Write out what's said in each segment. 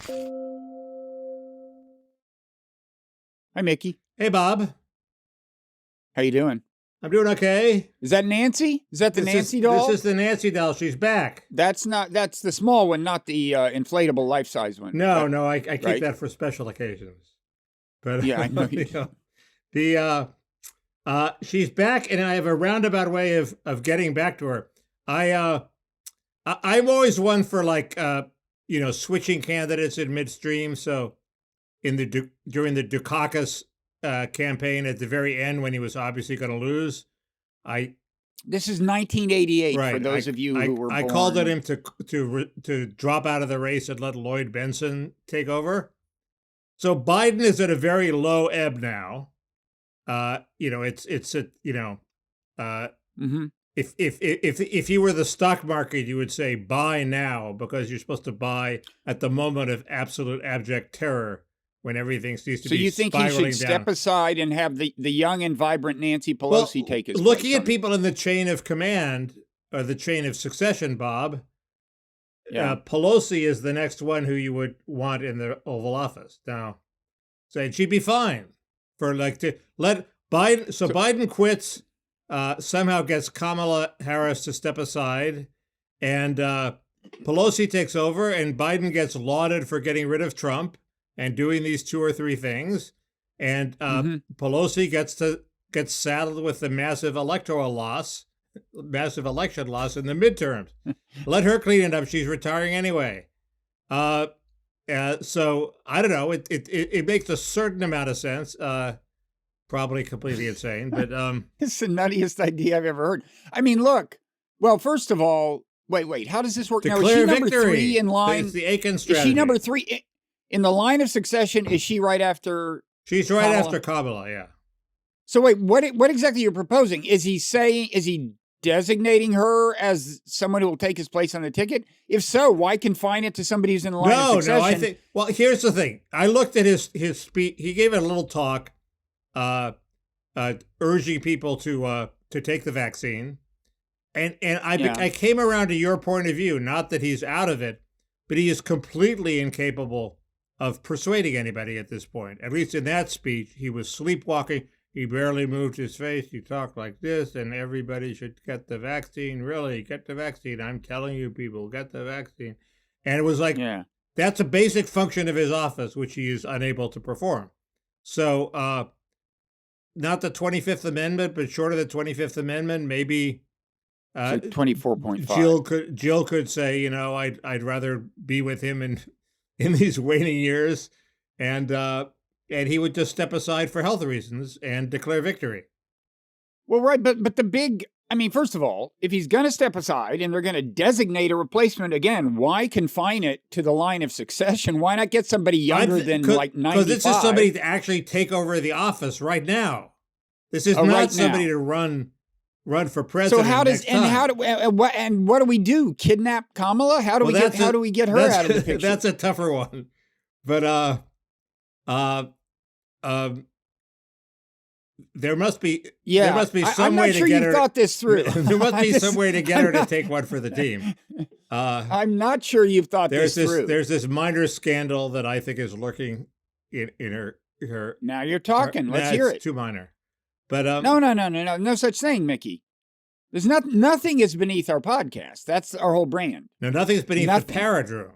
Hi, Mickey. Hey, Bob. How you doing? I'm doing okay. Is that Nancy? Is that the Nancy doll? This is the Nancy doll. She's back. That's the small one, not the inflatable life-size one. No, I keep that for special occasions. But yeah, I know you do. She's back, and I have a roundabout way of getting back to her. I'm always one for switching candidates in midstream. So during the Dukakis campaign at the very end, when he was obviously going to lose, this is 1988 right, for those of you who were born. I called on him to drop out of the race and let Lloyd Bentsen take over. So Biden is at a very low ebb now. If you were the stock market, you would say buy now, because you're supposed to buy at the moment of absolute abject terror when everything seems to be spiraling down. So you think he should step aside and have the young and vibrant Nancy Pelosi take his place? Looking at people in the chain of command, or the chain of succession, Bob, Pelosi is the next one who you would want in the Oval Office. Now, so she'd be fine for to let Biden. So Biden quits, somehow gets Kamala Harris to step aside, and Pelosi takes over, and Biden gets lauded for getting rid of Trump and doing these 2 or 3 things, and Pelosi gets saddled with the massive election loss in the midterms. Let her clean it up. She's retiring anyway. So I don't know. It makes a certain amount of sense. Probably completely insane, but it's the nuttiest idea I've ever heard. I mean, look. Well, first of all, wait. How does this work? Now, is she number 3 in line? It's the Aiken strategy. Is she number 3 in the line of succession? Is she right after? She's right after Kamala. Yeah. So wait, what exactly are you proposing? Is he designating her as someone who will take his place on the ticket? If so, why confine it to somebody who's in the line of succession? No, I think. Well, here's the thing. I looked at his speech. He gave a little talk, urging people to take the vaccine, and I came around to your point of view. Not that he's out of it, but he is completely incapable of persuading anybody at this point. At least in that speech, he was sleepwalking. He barely moved his face. He talked like this, and everybody should get the vaccine. Really, get the vaccine. I'm telling you, people, get the vaccine. And it was like, that's a basic function of his office, which he is unable to perform. So, not the 25th Amendment, but short of the 25th Amendment, maybe 24.5. Jill could say, I'd rather be with him in these waning years, and he would just step aside for health reasons and declare victory. Well, right, but first of all, if he's going to step aside and they're going to designate a replacement again, why confine it to the line of succession? Why not get somebody younger than 95? Because this is somebody to actually take over the office right now. This is not somebody to run for president. So what do we do? Kidnap Kamala? How do we get her out of the picture? That's a tougher one. But there must be some way to get her. I'm not sure you thought this through. There must be some way to get her to take one for the team. I'm not sure you've thought this through. There's this minor scandal that I think is lurking in her. Now you're talking. Let's hear it. It's too minor. But no such thing, Mickey. There's nothing is beneath our podcast. That's our whole brand. No, nothing's beneath the Parrot Room.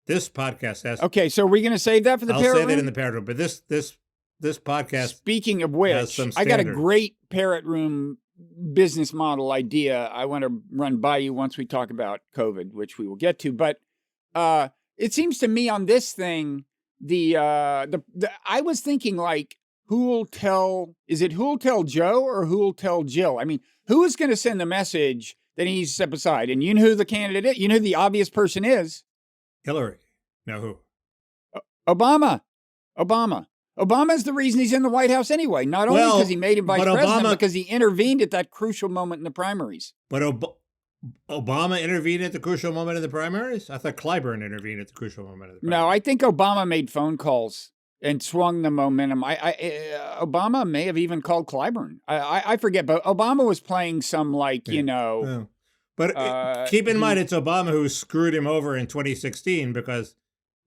This podcast has. Okay, so are we going to save that for the Parrot Room? I'll save it in the Parrot Room. But this podcast. Speaking of which, I got a great Parrot Room business model idea I want to run by you once we talk about COVID, which we will get to. But it seems to me on this thing, I was thinking who'll tell Joe or who'll tell Jill? I mean, who is going to send the message that he needs to step aside? And you know who the candidate is? You know who the obvious person is? Hillary. Now who? Obama. Obama is the reason he's in the White House anyway. Not only because he made him vice president, because he intervened at that crucial moment in the primaries. But Obama intervened at the crucial moment in the primaries? I thought Clyburn intervened at the crucial moment of the primaries. No, I think Obama made phone calls and swung the momentum. Obama may have even called Clyburn. I forget, but Obama was playing some But keep in mind, it's Obama who screwed him over in 2016 because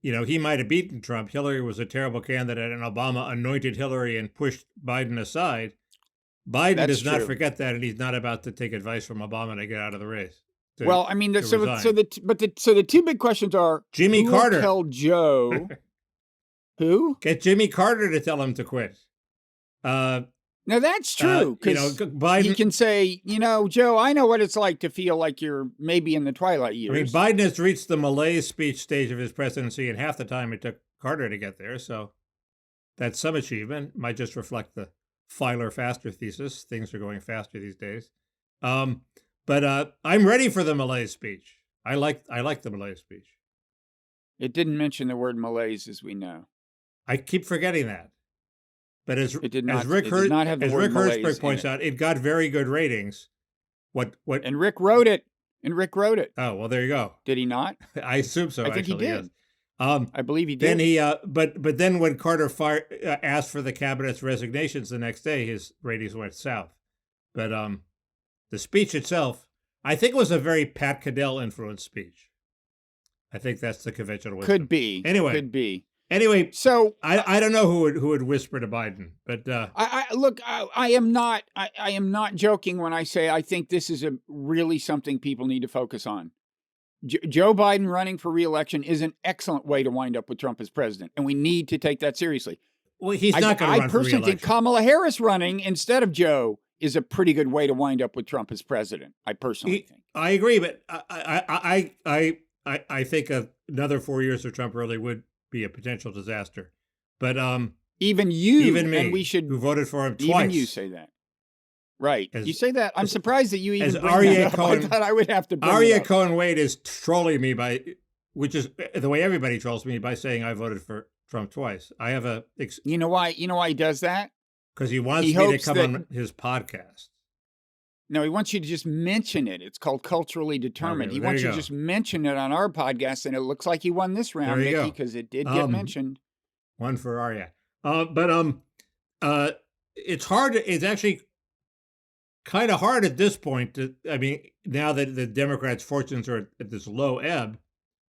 he might have beaten Trump. Hillary was a terrible candidate, and Obama anointed Hillary and pushed Biden aside. Biden does not forget that, and he's not about to take advice from Obama to get out of the race. Well, I mean, so the two big questions are: Jimmy Carter will tell Joe who? Get Jimmy Carter to tell him to quit. Now that's true, because Biden, he can say, Joe, I know what it's like to feel like you're maybe in the twilight years. I mean, Biden has reached the malaise speech stage of his presidency in half the time it took Carter to get there, so that's some achievement. Might just reflect the filer faster thesis. Things are going faster these days. But I'm ready for the malaise speech. I like the malaise speech. It didn't mention the word malaise, as we know. I keep forgetting that. But as Rick Hertzberg points out, it got very good ratings. What? And Rick wrote it. Oh, well, there you go. Did he not? I assume so. I think he did. Yes. I believe he did. Then but then when Carter asked for the cabinet's resignations the next day, his ratings went south. But the speech itself, I think, was a very Pat Caddell influenced speech. I think that's the conventional wisdom. Could be. Anyway, so I don't know who would whisper to Biden, but I am not joking when I say I think this is really something people need to focus on. Joe Biden running for reelection is an excellent way to wind up with Trump as president, and we need to take that seriously. Well, he's not going to run for reelection. I personally think Kamala Harris running instead of Joe is a pretty good way to wind up with Trump as president. I personally think. I agree, but I think another 4 years of Trump really would be a potential disaster. But even me, and we should, who voted for him twice. Even you say that. Right. You say that. I'm surprised that you even bring that up. I thought I would have to bring Arya it up. Cohen-Wade is trolling me which is the way everybody trolls me, by saying I voted for Trump twice. I have You know why he does that? Because he wants me to come on his podcast. No, he wants you to just mention it. It's called Culturally Determined. Okay, he wants you to just mention it on our podcast, and it looks like he won this round, Mickey, because it did get mentioned. One for Arya. It's hard. It's actually kind of hard at this point now that the Democrats' fortunes are at this low ebb,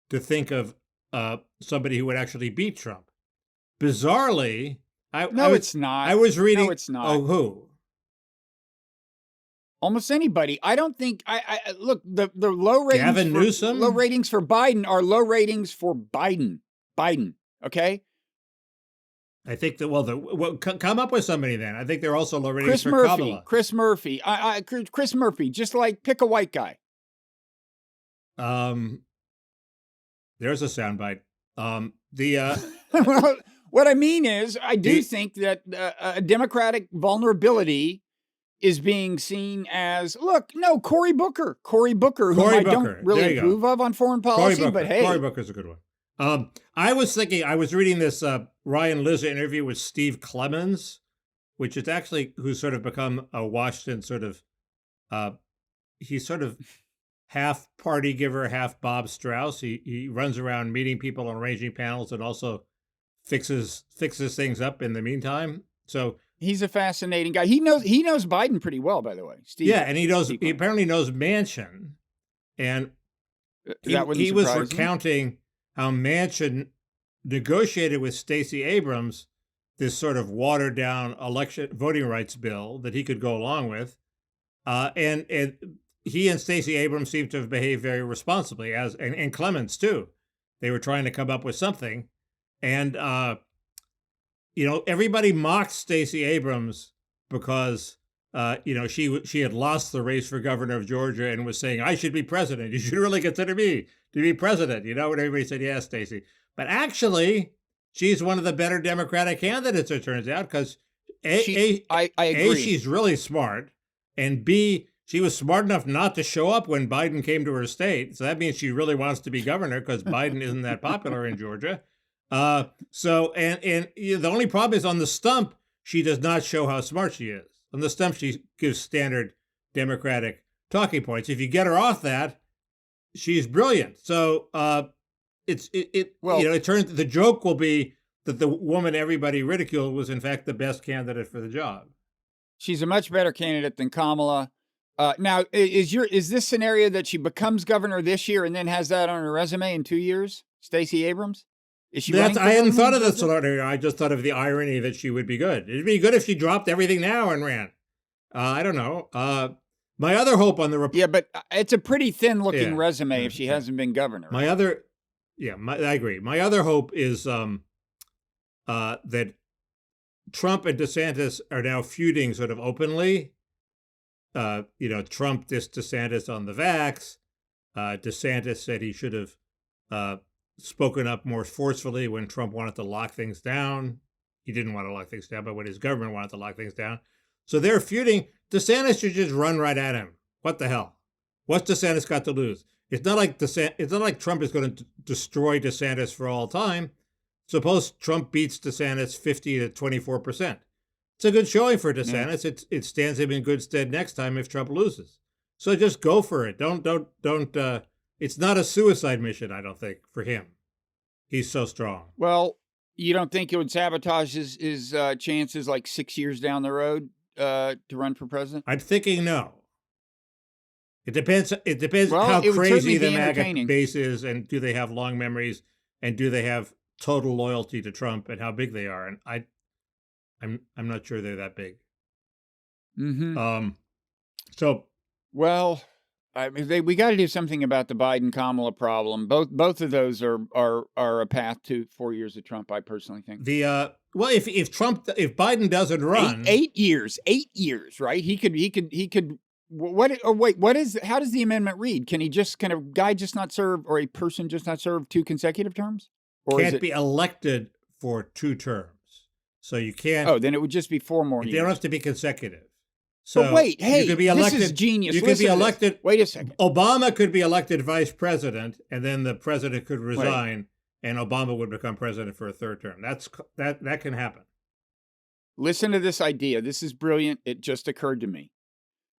to think of somebody who would actually beat Trump. Bizarrely, it's not. I was reading. No, it's not. Oh, who? Almost anybody. I don't think. I look, the low ratings. Gavin Newsom. Low ratings for Biden are low ratings for Biden. Okay. I think that come up with somebody then. I think they're also low ratings for Kamala. Chris Murphy. Chris Murphy. Just like pick a white guy. There's a soundbite. Well, what I mean is, I do think that a Democratic vulnerability is being seen as, Cory Booker, who I don't really approve of on foreign policy, but hey. Cory Booker's a good one. I was reading this Ryan Lizza interview with Steve Clemons, which is actually, who's sort of become a Washington sort of, he's sort of half party giver, half Bob Strauss. He runs around meeting people and arranging panels, and also fixes things up in the meantime. So he's a fascinating guy. He knows Biden pretty well, by the way. Steve, yeah, and he apparently knows Manchin, and he was recounting how Manchin negotiated with Stacey Abrams this sort of watered down voting rights bill that he could go along with, and he and Stacey Abrams seem to have behaved very responsibly, and Clements too. They were trying to come up with something, and everybody mocked Stacey Abrams because she had lost the race for governor of Georgia and was saying, I should be president. You should really consider me to be president. And everybody said, yeah, Stacey. But actually, she's one of the better Democratic candidates, it turns out, because I agree. She's really smart, and B, she was smart enough not to show up when Biden came to her state. So that means she really wants to be governor, because Biden isn't that popular in Georgia. The only problem is, on the stump, she does not show how smart she is. On the stump, she gives standard Democratic talking points. If you get her off that, she's brilliant. So it turns, the joke will be that the woman everybody ridiculed was in fact the best candidate for the job. She's a much better candidate than Kamala. Now, is this scenario that she becomes governor this year and then has that on her resume in 2 years, Stacey Abrams? Is she running for I hadn't thought of the president? scenario. I just thought of the irony that she would be good. It'd be good if she dropped everything now and ran. I don't know. My other hope on the yeah, but it's a pretty thin-looking resume if she hasn't been governor. I agree. My other hope is that Trump and DeSantis are now feuding sort of openly. Trump dissed DeSantis on the vax. DeSantis said he should have spoken up more forcefully when Trump wanted to lock things down. He didn't want to lock things down, but when his government wanted to lock things down. So they're feuding. DeSantis should just run right at him. What the hell? What's DeSantis got to lose? It's not like Trump is going to destroy DeSantis for all time. Suppose Trump beats DeSantis 50 to 24%. It's a good showing for DeSantis. Yeah. It stands him in good stead next time if Trump loses. So just go for it. Don't. It's not a suicide mission, I don't think, for him. He's so strong. Well, you don't think it would sabotage his chances like 6 years down the road to run for president? I'm thinking no. It depends. It depends how crazy the MAGA base is, and do they have long memories, and do they have total loyalty to Trump, and how big they are. And I'm not sure they're that big. Mm-hmm. Well, I mean, we got to do something about the Biden-Kamala problem. Both of those are a path to 4 years of Trump, I personally think. If Biden doesn't run 8 years, right? He could. How does the amendment read? Can he just not serve, or a person just not serve 2 consecutive terms? Or can't be elected for 2 terms. So you can't. Oh, then it would just be 4 more years. They don't have to be consecutive. So but wait, hey, you could be elected, this is genius. You could be elected. Wait a second. Obama could be elected vice president, and then the president could resign, and Obama would become president for a 3rd term. That can happen. Listen to this idea. This is brilliant. It just occurred to me.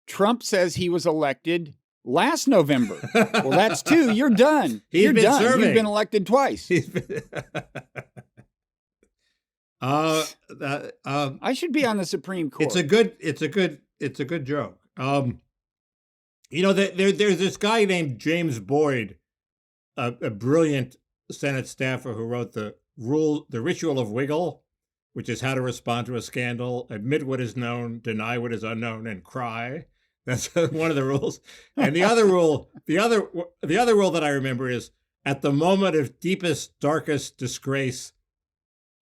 Trump says he was elected last November. Well, that's 2. You're done. You're done. Serving. You've been elected twice. I should be on the Supreme Court. It's a good joke. There's this guy named James Boyd, a brilliant Senate staffer who wrote the Ritual of Wiggle, which is how to respond to a scandal, admit what is known, deny what is unknown, and cry. That's one of the rules. And the other rule that I remember is, at the moment of deepest, darkest disgrace,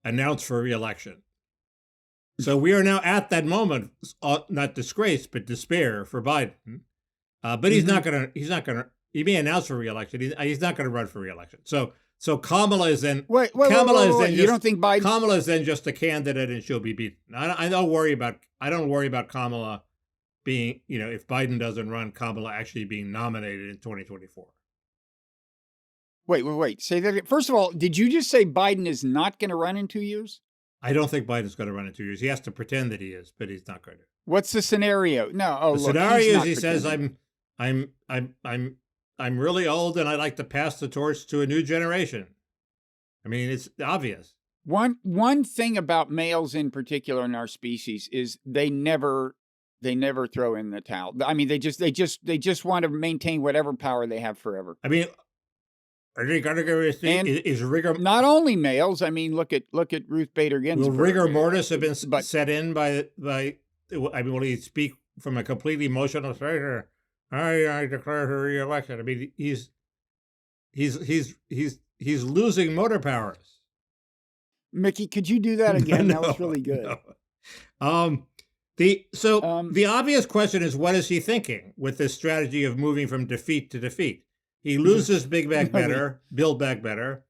announce for reelection. So we are now at that moment, not disgrace, but despair for Biden. But he's not going to. He may announce for reelection. He's not going to run for reelection. So Kamala is then. Wait, you don't think Biden? Kamala is then just a candidate, and she'll be beaten. I don't worry about Kamala being. If Biden doesn't run, Kamala actually being nominated in 2024. Wait. Say that again. First of all, did you just say Biden is not going to run in 2 years? I don't think Biden's going to run in 2 years. He has to pretend that he is, but he's not going to. What's the scenario? No. The scenario is he says, I'm really old and I'd like to pass the torch to a new generation. I mean, it's obvious. One thing about males in particular in our species is they never throw in the towel. I mean, they just want to maintain whatever power they have forever. I mean, is rigor not only males? I mean, look at Ruth Bader Ginsburg. Will rigor mortis have been set in by? I mean, will he speak from a completely emotional state? I declare her reelection. I mean, he's losing motor powers. Mickey, could you do that again? That was really good. No. The obvious question is, what is he thinking with this strategy of moving from defeat to defeat? He loses Build Back Better,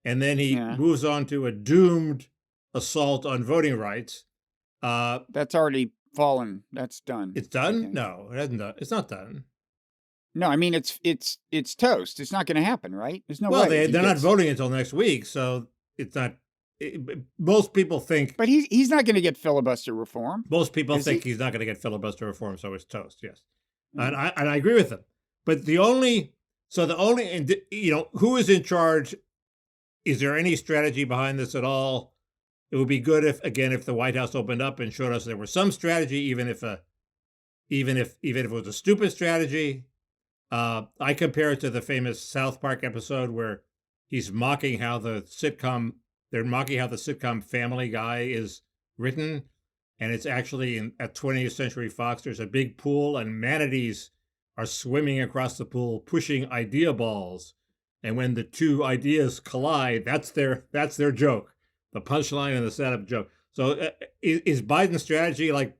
and then he moves on to a doomed assault on voting rights. That's already fallen. That's done. It's done? No, it hasn't done. It's not done. No, I mean it's toast. It's not going to happen, right? There's no way. Well, they're not voting until next week, so it's not. Most people think, but he's not going to get filibuster reform. Most people think he's not going to get filibuster reform, so it's toast. Yes, and I agree with them. But who is in charge? Is there any strategy behind this at all? It would be good if the White House opened up and showed us there was some strategy, even if it was a stupid strategy. I compare it to the famous South Park episode where He's mocking how the sitcom, they're mocking how the sitcom Family Guy is written. And it's actually at 20th Century Fox, there's a big pool and manatees are swimming across the pool, pushing idea balls. And when the two ideas collide, that's their joke, the punchline and the setup joke. So is Biden's strategy like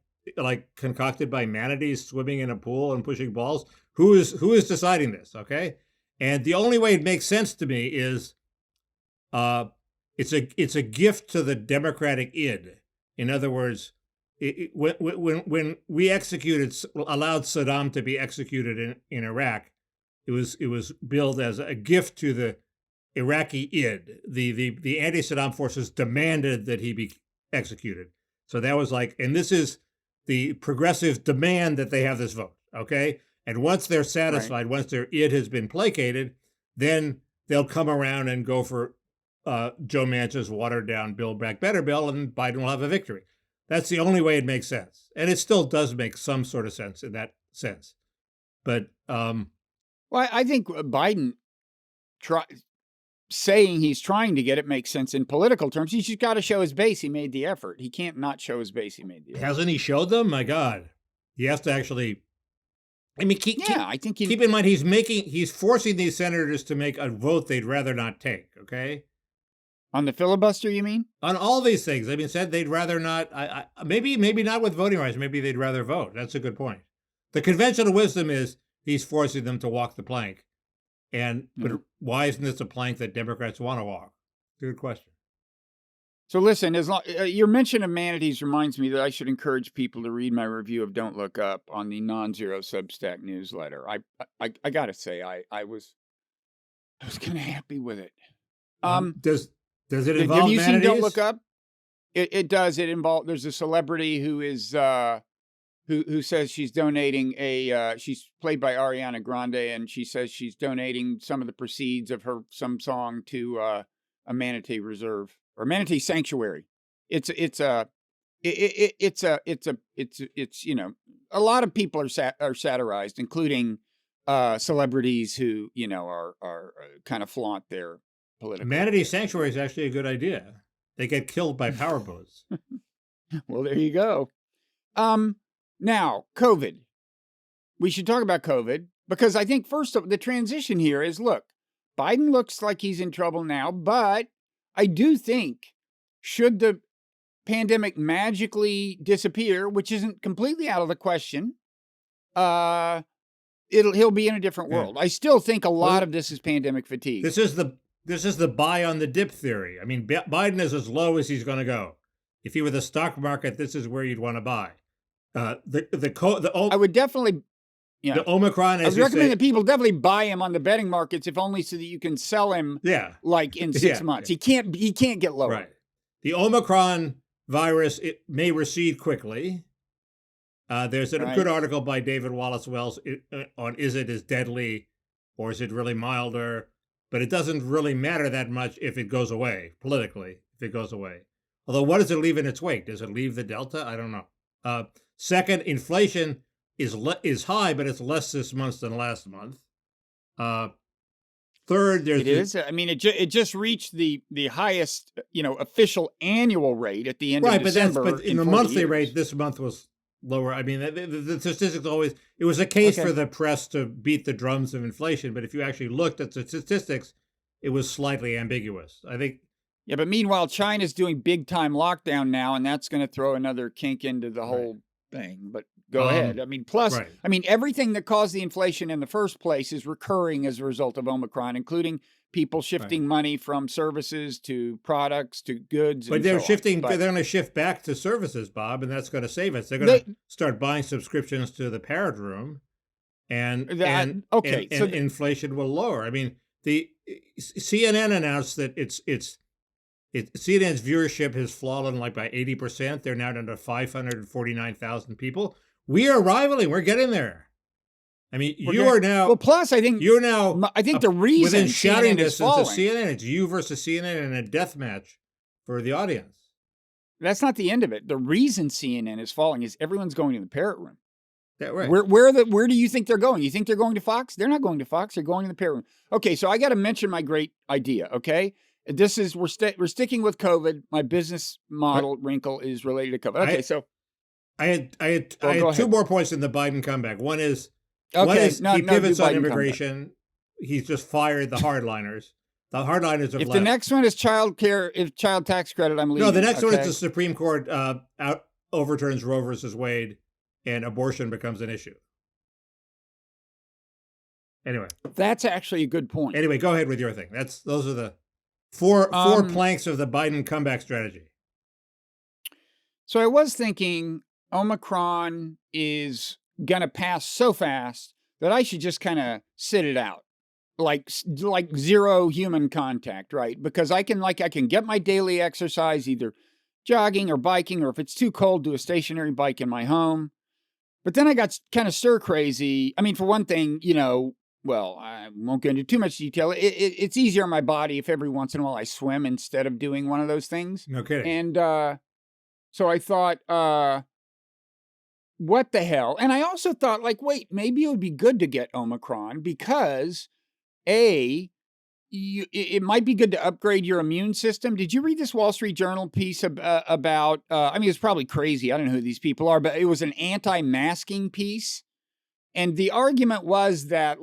concocted by manatees swimming in a pool and pushing balls? Who is deciding this? Okay, and the only way it makes sense to me is, it's a gift to the democratic id. In other words, when we allowed Saddam to be executed in Iraq, it was billed as a gift to the Iraqi id. The anti-Saddam forces demanded that he be executed. So that was like, and this is the progressive demand that they have this vote, okay? And once they're satisfied, once their id has been placated, then they'll come around and go for Joe Manchin's watered-down Build Back Better bill, and Biden will have a victory. That's the only way it makes sense. And it still does make some sort of sense in that sense. But well, I think Biden saying he's trying to get it makes sense in political terms. He's just got to show his base. He made the effort. He can't not show his base. He made the effort. Hasn't he showed them? My God. He has to actually, I mean, I think keep in mind, he's forcing these senators to make a vote they'd rather not take, okay? On the filibuster, you mean? On all these things. I mean, said they'd rather not, maybe not with voting rights. Maybe they'd rather vote. That's a good point. The conventional wisdom is he's forcing them to walk the plank. But why isn't this a plank that Democrats want to walk? Good question. So listen, your mention of manatees reminds me that I should encourage people to read my review of Don't Look Up on the Nonzero Substack newsletter. I got to say, I was kind of happy with it. Does it involve have you manatees? seen Don't Look Up? It does. It involves. There's a celebrity who is who says she's donating she's played by Ariana Grande, and she says she's donating some of the proceeds of some song to a manatee reserve or manatee sanctuary. It's a a lot of people are satirized, including celebrities who are kind of flaunt their political. Manatee sanctuary is actually a good idea. They get killed by powerboats. Well, there you go. Now, COVID. We should talk about COVID because I think first the transition here is, look, Biden looks like he's in trouble now, but I do think should the pandemic magically disappear, which isn't completely out of the question, he'll be in a different world. I still think a lot of this is pandemic fatigue. This is the buy on the dip theory. I mean, Biden is as low as he's going to go. If he were the stock market, this is where you'd want to buy. I would definitely, the Omicron. I would recommend that people definitely buy him on the betting markets, if only so that you can sell him. Like in 6 months. He can't get lower. Right. The Omicron virus, it may recede quickly. There's a good article by David Wallace Wells on is it as deadly or is it really milder? But it doesn't really matter that much if it goes away politically. If it goes away, although what does it leave in its wake? Does it leave the Delta? I don't know. Second, inflation is high, but it's less this month than last month. Third, it just reached the highest official annual rate at the end of December. But in the monthly rate, this month was lower. I mean, the statistics always, it was a case for the press to beat the drums of inflation, but if you actually looked at the statistics, it was slightly ambiguous. I think. Yeah, but meanwhile, China's doing big time lockdown now, and that's going to throw another kink into the whole thing. But go ahead. I mean, plus, everything that caused the inflation in the first place is recurring as a result of Omicron, including people shifting money from services to products to goods. But they're shifting. They're going to shift back to services, Bob, and that's going to save us. They're going to start buying subscriptions to the Parrot Room, and inflation will lower. I mean, the CNN announced that CNN's viewership has fallen like by 80%. They're now down to 549,000 people. We are rivaling. We're getting there. I mean, you are now. Well, plus, I think you're now. I think the reason within shouting CNN is distance falling. to CNN, it's you versus CNN in a death match for the audience. That's not the end of it. The reason CNN is falling is everyone's going to the Parrot Room. Yeah, right. Where do you think they're going? You think they're going to Fox? They're not going to Fox. They're going to the Parrot Room. Okay, so I got to mention my great idea. Okay, this is we're sticking with COVID. My business model wrinkle is related to COVID. Okay, so I had two more points in the Biden comeback. One is he pivots on immigration. Comeback. He's just fired the hardliners. The hardliners have left. The next one is child tax credit, I'm leaving. No, the next one is the Supreme Court overturns Roe versus Wade, and abortion becomes an issue. Anyway, that's actually a good point. Anyway, go ahead with your thing. Those are the four planks of the Biden comeback strategy. So I was thinking Omicron is gonna pass so fast that I should just kind of sit it out, like zero human contact, right? Because I can get my daily exercise, either jogging or biking, or if it's too cold, do a stationary bike in my home. But then I got kind of stir crazy. I mean, for one thing, well, I won't get into too much detail. It's easier on my body if every once in a while I swim instead of doing one of those things. No kidding. And so I thought, what the hell? And I also thought, wait, maybe it would be good to get Omicron because, it might be good to upgrade your immune system. Did you read this Wall Street Journal piece about, it's probably crazy. I don't know who these people are, but it was an anti-masking piece. And the argument was that,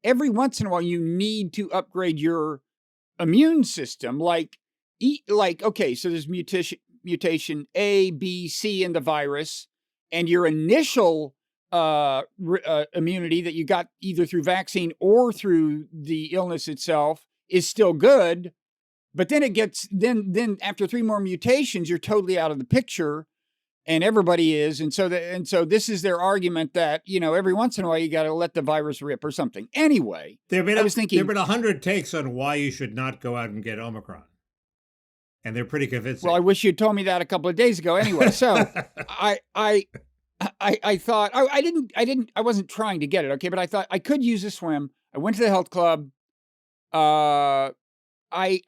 every once in a while, you need to upgrade your immune system. Okay, so there's mutation A, B, C in the virus, and your initial immunity that you got either through vaccine or through the illness itself is still good, but then it gets then after 3 more mutations you're totally out of the picture, and everybody is, and so this is their argument that every once in a while you got to let the virus rip or something. Anyway, there've been 100 takes on why you should not go out and get Omicron, and they're pretty convincing. Well, I wish you'd told me that a couple of days ago. Anyway, so I thought I wasn't trying to get it, okay, but I thought I could use a swim. I went to the health club. I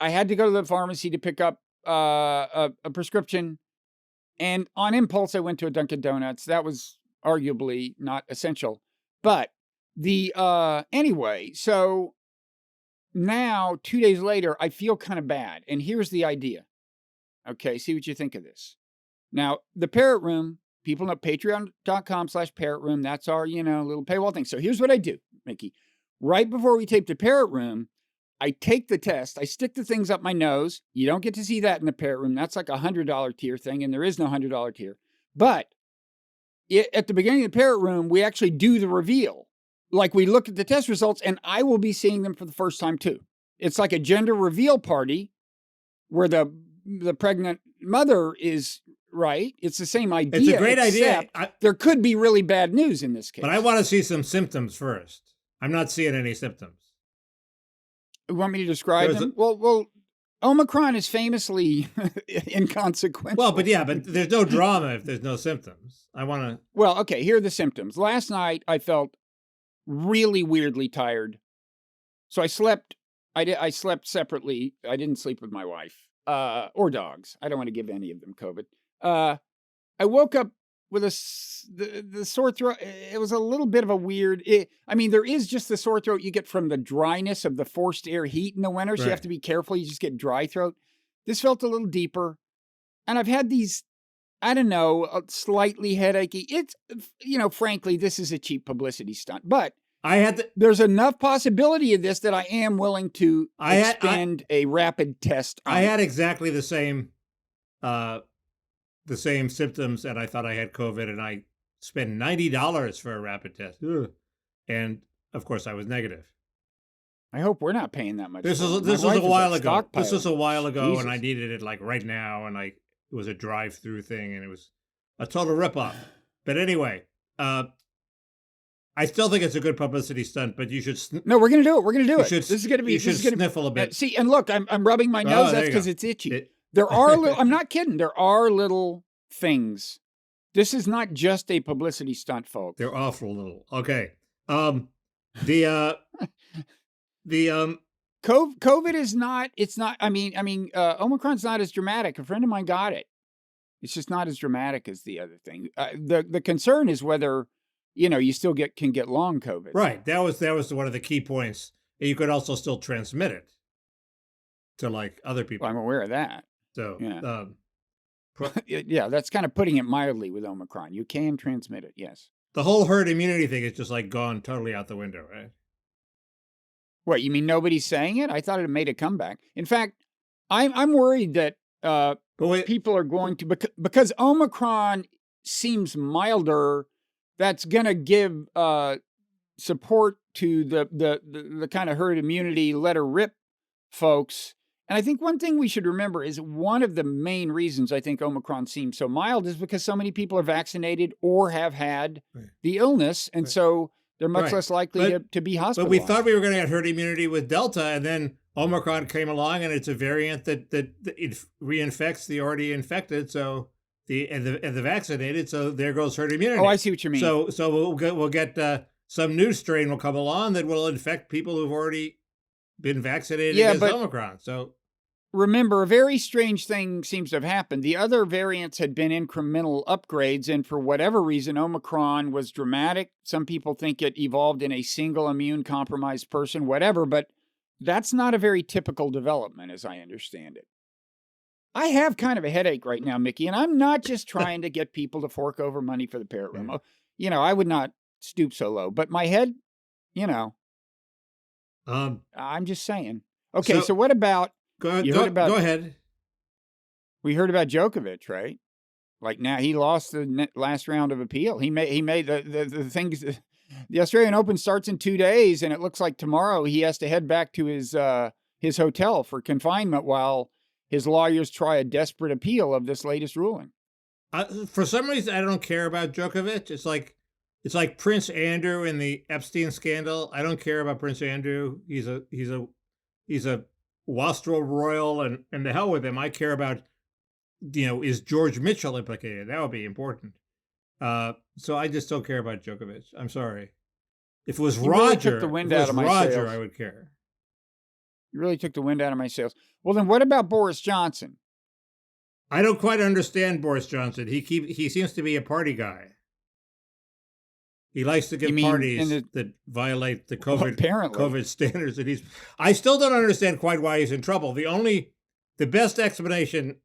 had to go to the pharmacy to pick up a prescription, and on impulse I went to a Dunkin' Donuts. That was arguably not essential, but anyway. So now 2 days later, I feel kind of bad, and here's the idea. Okay, see what you think of this. Now the Parrot Room. People know patreon.com/Parrot Room. That's our, little paywall thing. So here's what I do, Mickey. Right before we tape the Parrot Room, I take the test. I stick the things up my nose. You don't get to see that in the Parrot Room. That's like a $100 tier thing, and there is no $100 tier. But at the beginning of the Parrot Room, we actually do the reveal. We look at the test results, and I will be seeing them for the first time, too. It's like a gender reveal party where the pregnant mother is... Right. It's the same idea. It's a great idea. There could be really bad news in this case. But I want to see some symptoms first. I'm not seeing any symptoms. You want me to describe them? Well, Omicron is famously inconsequential. Well, but there's no drama if there's no symptoms. I want to... Well, okay, here are the symptoms. Last night, I felt really weirdly tired. So I slept. I slept separately. I didn't sleep with my wife or dogs. I don't want to give any of them COVID. I woke up with the sore throat. It was a little bit of a weird... there is just the sore throat you get from the dryness of the forced air heat in the winter, so you have to be careful. You just get dry throat. This felt a little deeper. And I've had these, I don't know, slightly headachy. It's, frankly, this is a cheap publicity stunt. But there's enough possibility of this that I am willing to expend a rapid test. I had exactly the same symptoms, and I thought I had COVID, and I spent $90 for a rapid test. Ugh. And of course I was negative. I hope we're not paying that much. This was a while ago. This was a while ago, Jesus. And I needed it right now, and it was a drive-through thing, and it was a total ripoff. But anyway, I still think it's a good publicity stunt, but you should... No, we're going to do it. We're going to do it. This is going to be... You should sniffle a bit. See, and look, I'm rubbing my nose. That's because it's itchy. There are I'm not kidding. There are little things. This is not just a publicity stunt, folks. They're awful little. Okay. COVID is not, it's not, Omicron's not as dramatic. A friend of mine got it. It's just not as dramatic as the other thing. The concern is whether you still can get long COVID. Right. That was one of the key points. You could also still transmit it to like other people. Well, I'm aware of that. So yeah, yeah, that's kind of putting it mildly with Omicron. You can transmit it. Yes. The whole herd immunity thing is just like gone totally out the window, right? What, you mean nobody's saying it? I thought it made a comeback. In fact, I'm worried that people are going to, because Omicron seems milder, that's going to give support to the kind of herd immunity, let her rip folks. And I think one thing we should remember is one of the main reasons I think Omicron seems so mild is because so many people are vaccinated or have had the illness. And so they're much less likely to be hospitalized. But we thought we were going to get herd immunity with Delta, and then Omicron came along, and it's a variant that it reinfects the already infected, so the vaccinated. So there goes herd immunity. Oh, I see what you mean. So we'll get some new strain will come along that will infect people who've already been vaccinated against Omicron. So remember, a very strange thing seems to have happened. The other variants had been incremental upgrades, and for whatever reason, Omicron was dramatic. Some people think it evolved in a single immune-compromised person, whatever, but that's not a very typical development, as I understand it. I have kind of a headache right now, Mickey, and I'm not just trying to get people to fork over money for the Parrot Room. I would not stoop so low, but my head, I'm just saying. Okay, so what about... Go ahead. We heard about Djokovic, right? Like now he lost the last round of appeal. He made the things. The Australian Open starts in 2 days, and it looks like tomorrow he has to head back to his hotel for confinement while his lawyers try a desperate appeal of this latest ruling. For some reason, I don't care about Djokovic. It's like Prince Andrew in the Epstein scandal. I don't care about Prince Andrew. He's a Wastrel Royal, and the hell with him. I care about, is George Mitchell implicated? That would be important. So I just don't care about Djokovic. I'm sorry. If it was Roger, I would care. You really took the wind out of my sails. Well, then what about Boris Johnson? I don't quite understand Boris Johnson. He seems to be a party guy. He likes to give parties that violate the COVID standards. And I still don't understand quite why he's in trouble. The best explanation,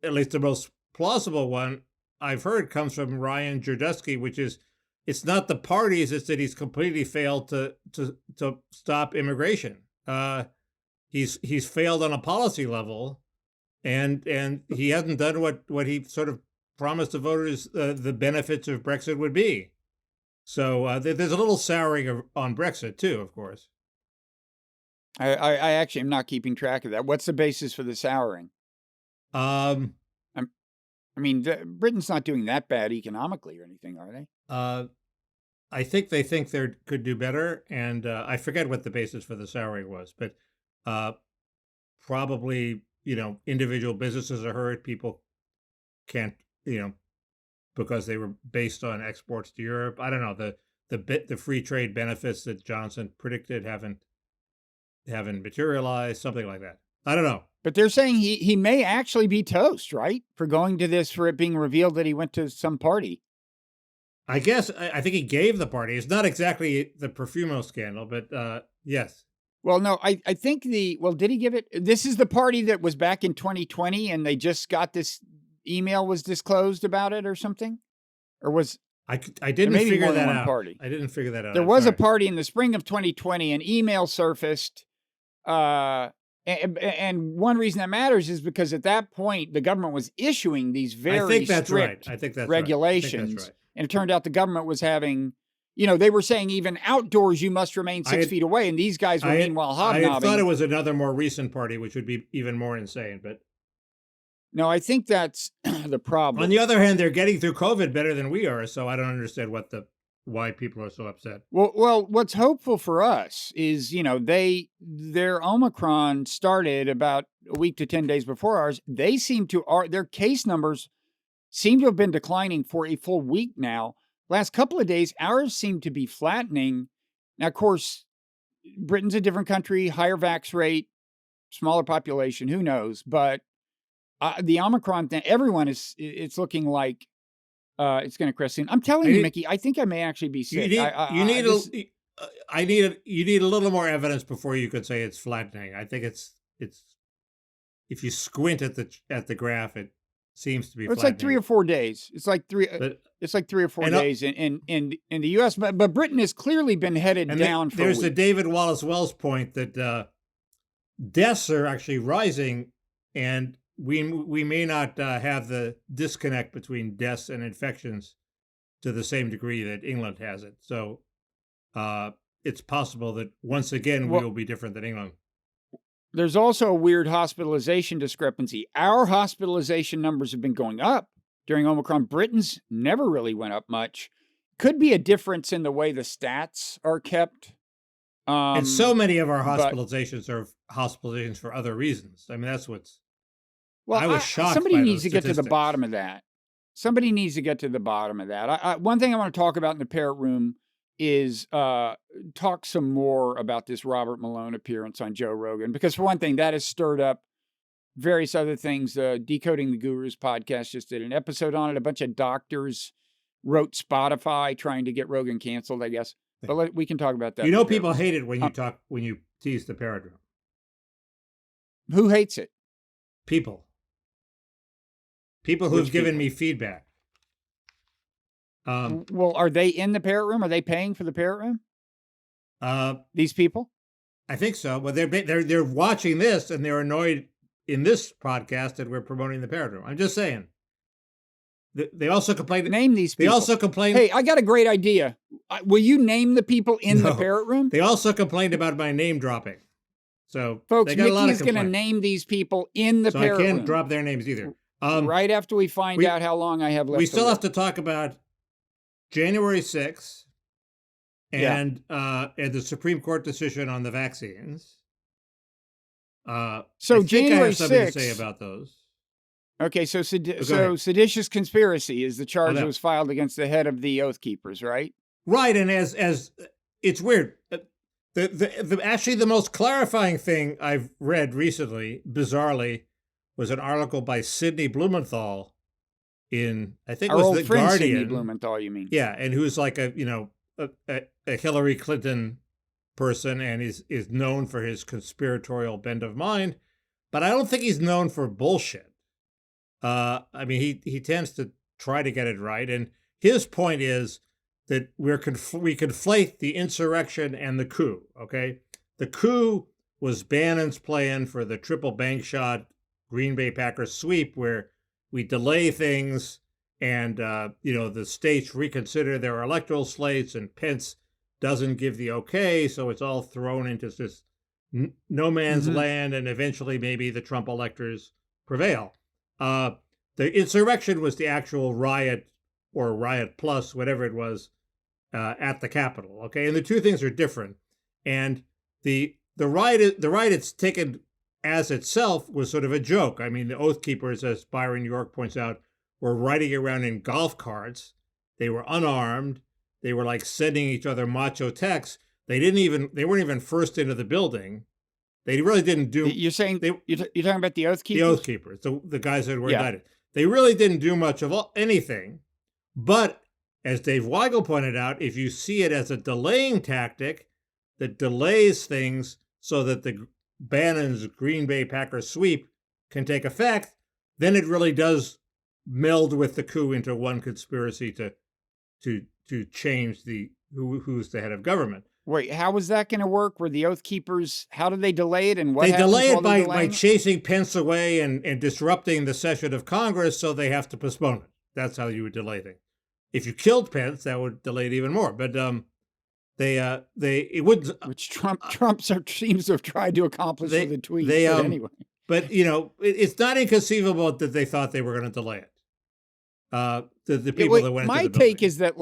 at least the most plausible one I've heard, comes from Ryan Girdusky, which is it's not the parties, it's that he's completely failed to stop immigration. He's failed on a policy level, and he hasn't done what he sort of promised the voters the benefits of Brexit would be. So there's a little souring on Brexit too, of course. I actually am not keeping track of that. What's the basis for the souring? Britain's not doing that bad economically or anything, are they? I think they could do better, and I forget what the basis for the souring was, but probably individual businesses are hurt. People can't because they were based on exports to Europe. I don't know, the free trade benefits that Johnson predicted haven't materialized, something like that. I don't know. But they're saying he may actually be toast, right? For going to this, for it being revealed that he went to some party. I guess, I think he gave the party. It's not exactly the Profumo scandal, but yes. Well, no, I think did he give it? This is the party that was back in 2020 and they just got this email was disclosed about it or something? Or was... I didn't figure that out. Party. I didn't figure that out. There was a party in the spring of 2020, an email surfaced, and one reason that matters is because at that point, the government was issuing these very strict regulations. Right. And it turned out the government was having, they were saying even outdoors you must remain 6 feet away, and these guys were meanwhile hobnobbing. I thought it was another more recent party, which would be even more insane, but... No, I think that's the problem. On the other hand, they're getting through COVID better than we are, so I don't understand why people are so upset. Well, what's hopeful for us is, their Omicron started about a week to 10 days before ours. They their case numbers seem to have been declining for a full week now. Last couple of days, ours seem to be flattening. Now, of course, Britain's a different country, higher vax rate, smaller population, who knows, but the Omicron thing, it's looking like It's going to crest soon. I'm telling you, Mickey, I think I may actually be sick. You need a little more evidence before you could say it's flattening. I think it's if you squint at the graph, it seems to be. It's like 3 or 4 days. It's like 3 or 4 days in the U.S. But Britain has clearly been headed down. There's the David Wallace Wells point that deaths are actually rising, and we may not have the disconnect between deaths and infections to the same degree that England has it. So it's possible that once again we will be different than England. There's also a weird hospitalization discrepancy. Our hospitalization numbers have been going up during Omicron. Britain's never really went up much. Could be a difference in the way the stats are kept. And so many of our hospitalizations are hospitalizations for other reasons. I mean, that's what's... Well, I was shocked. Somebody needs to get to the bottom of that. Somebody needs to get to the bottom of that. One thing I want to talk about in the Parrot Room is talk some more about this Robert Malone appearance on Joe Rogan. Because for one thing, that has stirred up various other things. Decoding the Gurus podcast just did an episode on it. A bunch of doctors wrote Spotify trying to get Rogan canceled, I guess. But we can talk about that. You know, people hate it when you tease the Parrot Room. Who hates it? People who've given me feedback. Well, are they in the Parrot Room? Are they paying for the Parrot Room? These people? I think so. Well, they're watching this and they're annoyed in this podcast that we're promoting the Parrot Room. I'm just saying. They also complained. Name these people. They also complained. Hey, I got a great idea. Will you name the people in the Parrot Room? They also complained about my name dropping. So, folks, Mickey's going to name these people in the Parrot Room. I can't drop their names either. Right after we find out how long I have left. We still have to talk about January 6th and the Supreme Court decision on the vaccines. So I January I have something 6th, to say about those. Okay, so seditious conspiracy is the charge that was filed against the head of the Oath Keepers, right? Right, and as it's weird. Actually, the most clarifying thing I've read recently, bizarrely, was an article by Sidney Blumenthal in, I think it was The Guardian. Sidney Blumenthal, you mean? Yeah, and who's like a Hillary Clinton person and is known for his conspiratorial bent of mind, but I don't think he's known for bullshit. I mean, he tends to try to get it right, and his point is that we conflate the insurrection and the coup. Okay, the coup was Bannon's plan for the triple bank shot Green Bay Packers sweep, where we delay things and the states reconsider their electoral slates, and Pence doesn't give the okay, so it's all thrown into this no man's land, and eventually maybe the Trump electors prevail. The insurrection was the actual riot or riot plus, whatever it was, at the Capitol. Okay, and the two things are different. And the riot it's taken as itself was sort of a joke. I mean, the Oath Keepers, as Byron York points out, were riding around in golf carts. They were unarmed. They were like sending each other macho texts. They weren't even first into the building. They really didn't do. You're saying you're talking about the Oath Keepers? The Oath Keepers, the guys that were indicted. They really didn't do much of anything. But as Dave Weigel pointed out, if you see it as a delaying tactic that delays things so that the Bannon's Green Bay Packers sweep can take effect, then it really does meld with the coup into one conspiracy to change who's the head of government. Wait, how was that going to work? Were the Oath Keepers, how did they delay it, and what they happens delay while it by chasing Pence away and disrupting the session of Congress, so they have to postpone it. That's how you would delay things. If you killed Pence, that would delay it even more. But it wouldn't. Which Trump seems to have tried to accomplish with a tweet. But anyway, but it's not inconceivable that they thought they were going to delay it. The people that went. My into the take building. is that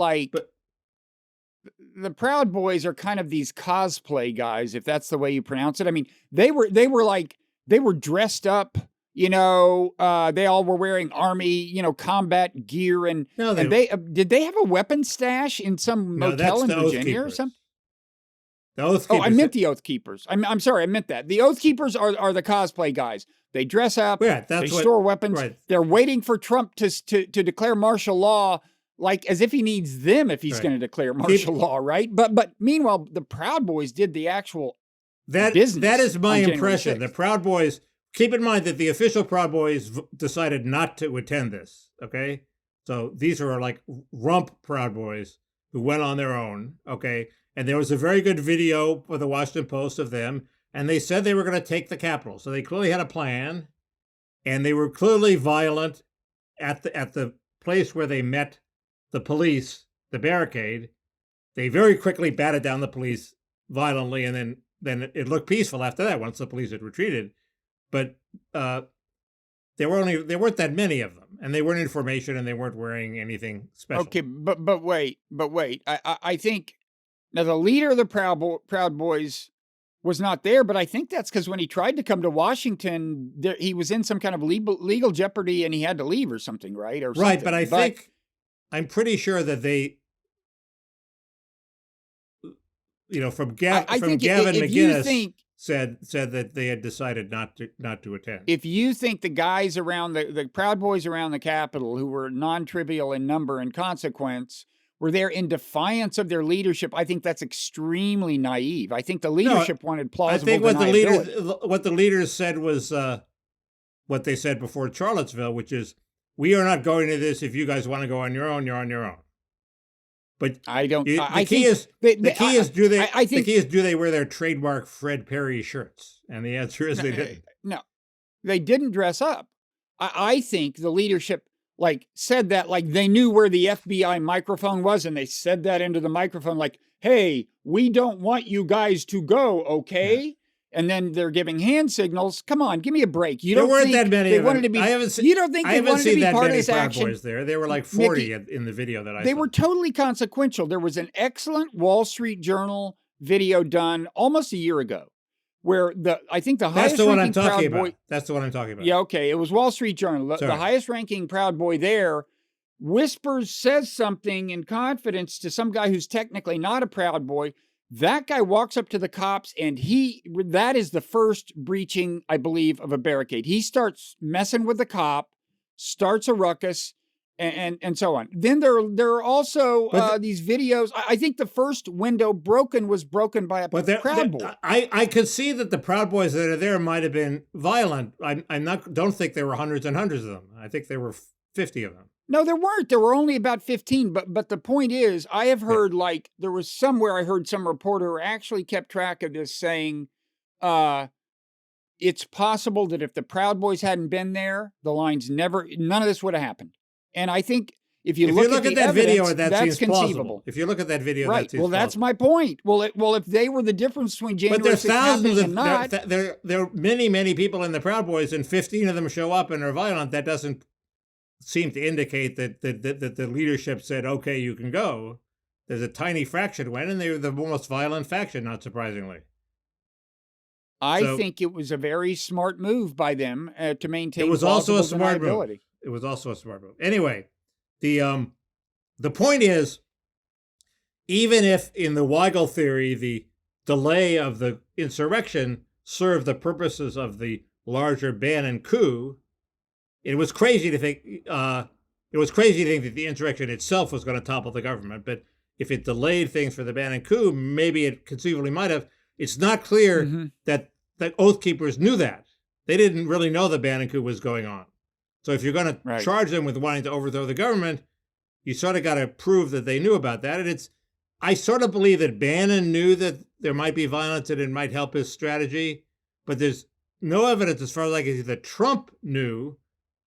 the Proud Boys are kind of these cosplay guys, if that's the way you pronounce it. I mean, they were dressed up. They all were wearing army, combat gear, and did they have a weapon stash in some motel in Virginia or something? The Oath Keepers. Oh, I meant the Oath Keepers. I'm sorry, I meant that. The Oath Keepers are the cosplay guys. They dress up. They store weapons. Right. They're waiting for Trump to declare martial law like as if he needs them if he's going to declare martial law, right? But meanwhile, the Proud Boys did the actual business. That is my impression. 6th. The Proud Boys, keep in mind that the official Proud Boys decided not to attend this, okay? So these are like rump Proud Boys who went on their own, okay? And there was a very good video for the Washington Post of them, and they said they were going to take the Capitol. So they clearly had a plan, and they were clearly violent at the place where they met the police, the barricade. They very quickly batted down the police violently, and then it looked peaceful after that once the police had retreated. But there weren't that many of them, and they weren't in formation, and they weren't wearing anything special. Okay, but wait. I think now the leader of the Proud Boys was not there, but I think that's because when he tried to come to Washington, he was in some kind of legal jeopardy, and he had to leave or something, right? Right, but I'm pretty sure that they, from Gavin McInnes said that they had decided not to attend. If you think the guys around the Proud Boys around the Capitol, who were non-trivial in number and consequence, were there in defiance of their leadership, I think that's extremely naive. I think the leadership wanted plausible deniability. I think what the leaders said was what they said before Charlottesville, which is, we are not going to this. If you guys want to go on your own, you're on your own. But I don't. The key is, do they wear their trademark Fred Perry shirts? And the answer is they didn't. No, they didn't dress up. I think the leadership said that they knew where the FBI microphone was, and they said that into the microphone hey, we don't want you guys to go, okay? Yeah. And then they're giving hand signals. Come on, give me a break. There weren't that many. They wanted to be. You don't think they wanted to be part of this action? Boys there. There were like 40 in the video that I saw. They were totally consequential. There was an excellent Wall Street Journal video done almost a year ago, where I think the highest ranking Proud Boy. That's the one I'm talking about. Yeah, okay. It was Wall Street Journal. The highest ranking Proud Boy there says something in confidence to some guy who's technically not a Proud Boy. That guy walks up to the cops, and that is the first breaching, I believe, of a barricade. He starts messing with the cop, starts a ruckus, and so on. Then there are also these videos. I think the first window was broken by a Proud Boy. I could see that the Proud Boys that are there might have been violent. Don't think there were hundreds and hundreds of them. I think there were 50 of them. No, there weren't. There were only about 15. But the point is, I have heard there was somewhere I heard some reporter who actually kept track of this saying, it's possible that if the Proud Boys hadn't been there, none of this would have happened. And I think if you look at that video, that's conceivable. If you look at that video, right? That's my point. Well, if they were the difference between January 6th and not, there are many people in the Proud Boys, and 15 of them show up and are violent. That doesn't seem to indicate that the leadership said, okay, you can go. There's a tiny fraction went, and they were the most violent faction, not surprisingly. I think it was a very smart move by them to maintain. It was also a smart move. It was also a smart move. Anyway, the point is, even if in the Weigel theory the delay of the insurrection served the purposes of the larger Bannon coup, it was crazy to think that the insurrection itself was going to topple the government. But if it delayed things for the Bannon coup, maybe it conceivably might have. It's not clear that the Oath Keepers knew that. They didn't really know the Bannon coup was going on. So if you're going to charge them with wanting to overthrow the government, you sort of got to prove that they knew about that. And I sort of believe that Bannon knew that there might be violence and it might help his strategy, but there's no evidence as far as that Trump knew,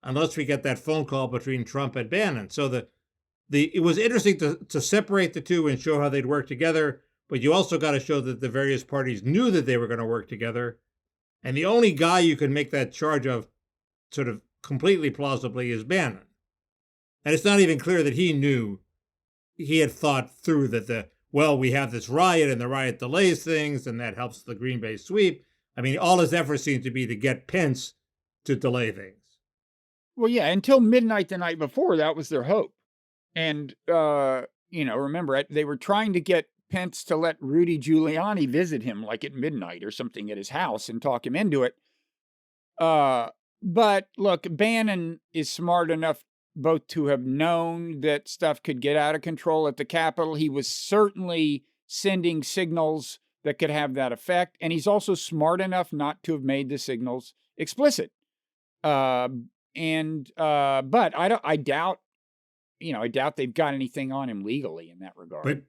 unless we get that phone call between Trump and Bannon. So it was interesting to separate the two and show how they'd work together, but you also got to show that the various parties knew that they were going to work together. And the only guy you can make that charge of sort of completely plausibly is Bannon. And it's not even clear that he knew, he had thought through that we have this riot and the riot delays things and that helps the Green Bay sweep. I mean, all his efforts seem to be to get Pence to delay things. Well, yeah, until midnight the night before, that was their hope. And, remember, they were trying to get Pence to let Rudy Giuliani visit him at midnight or something at his house and talk him into it. But look, Bannon is smart enough both to have known that stuff could get out of control at the Capitol. He was certainly sending signals that could have that effect. And he's also smart enough not to have made the signals explicit. But I doubt they've got anything on him legally in that regard.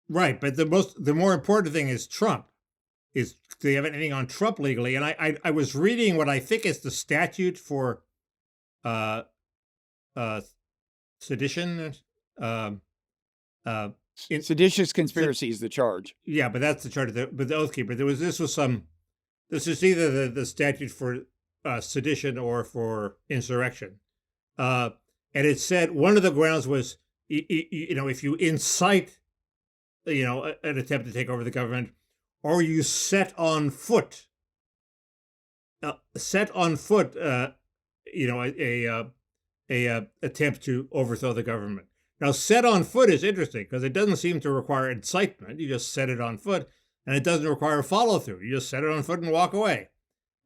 But the more important thing is Trump. Do they have anything on Trump legally? And I was reading what I think is the statute for sedition. Seditious conspiracy is the charge. Yeah, but that's the charge. But the Oath Keeper. This is either the statute for sedition or for insurrection. And it said one of the grounds was, if you incite, an attempt to take over the government, or you set on foot, a attempt to overthrow the government. Now, set on foot is interesting because it doesn't seem to require incitement. You just set it on foot, and it doesn't require follow through. You just set it on foot and walk away.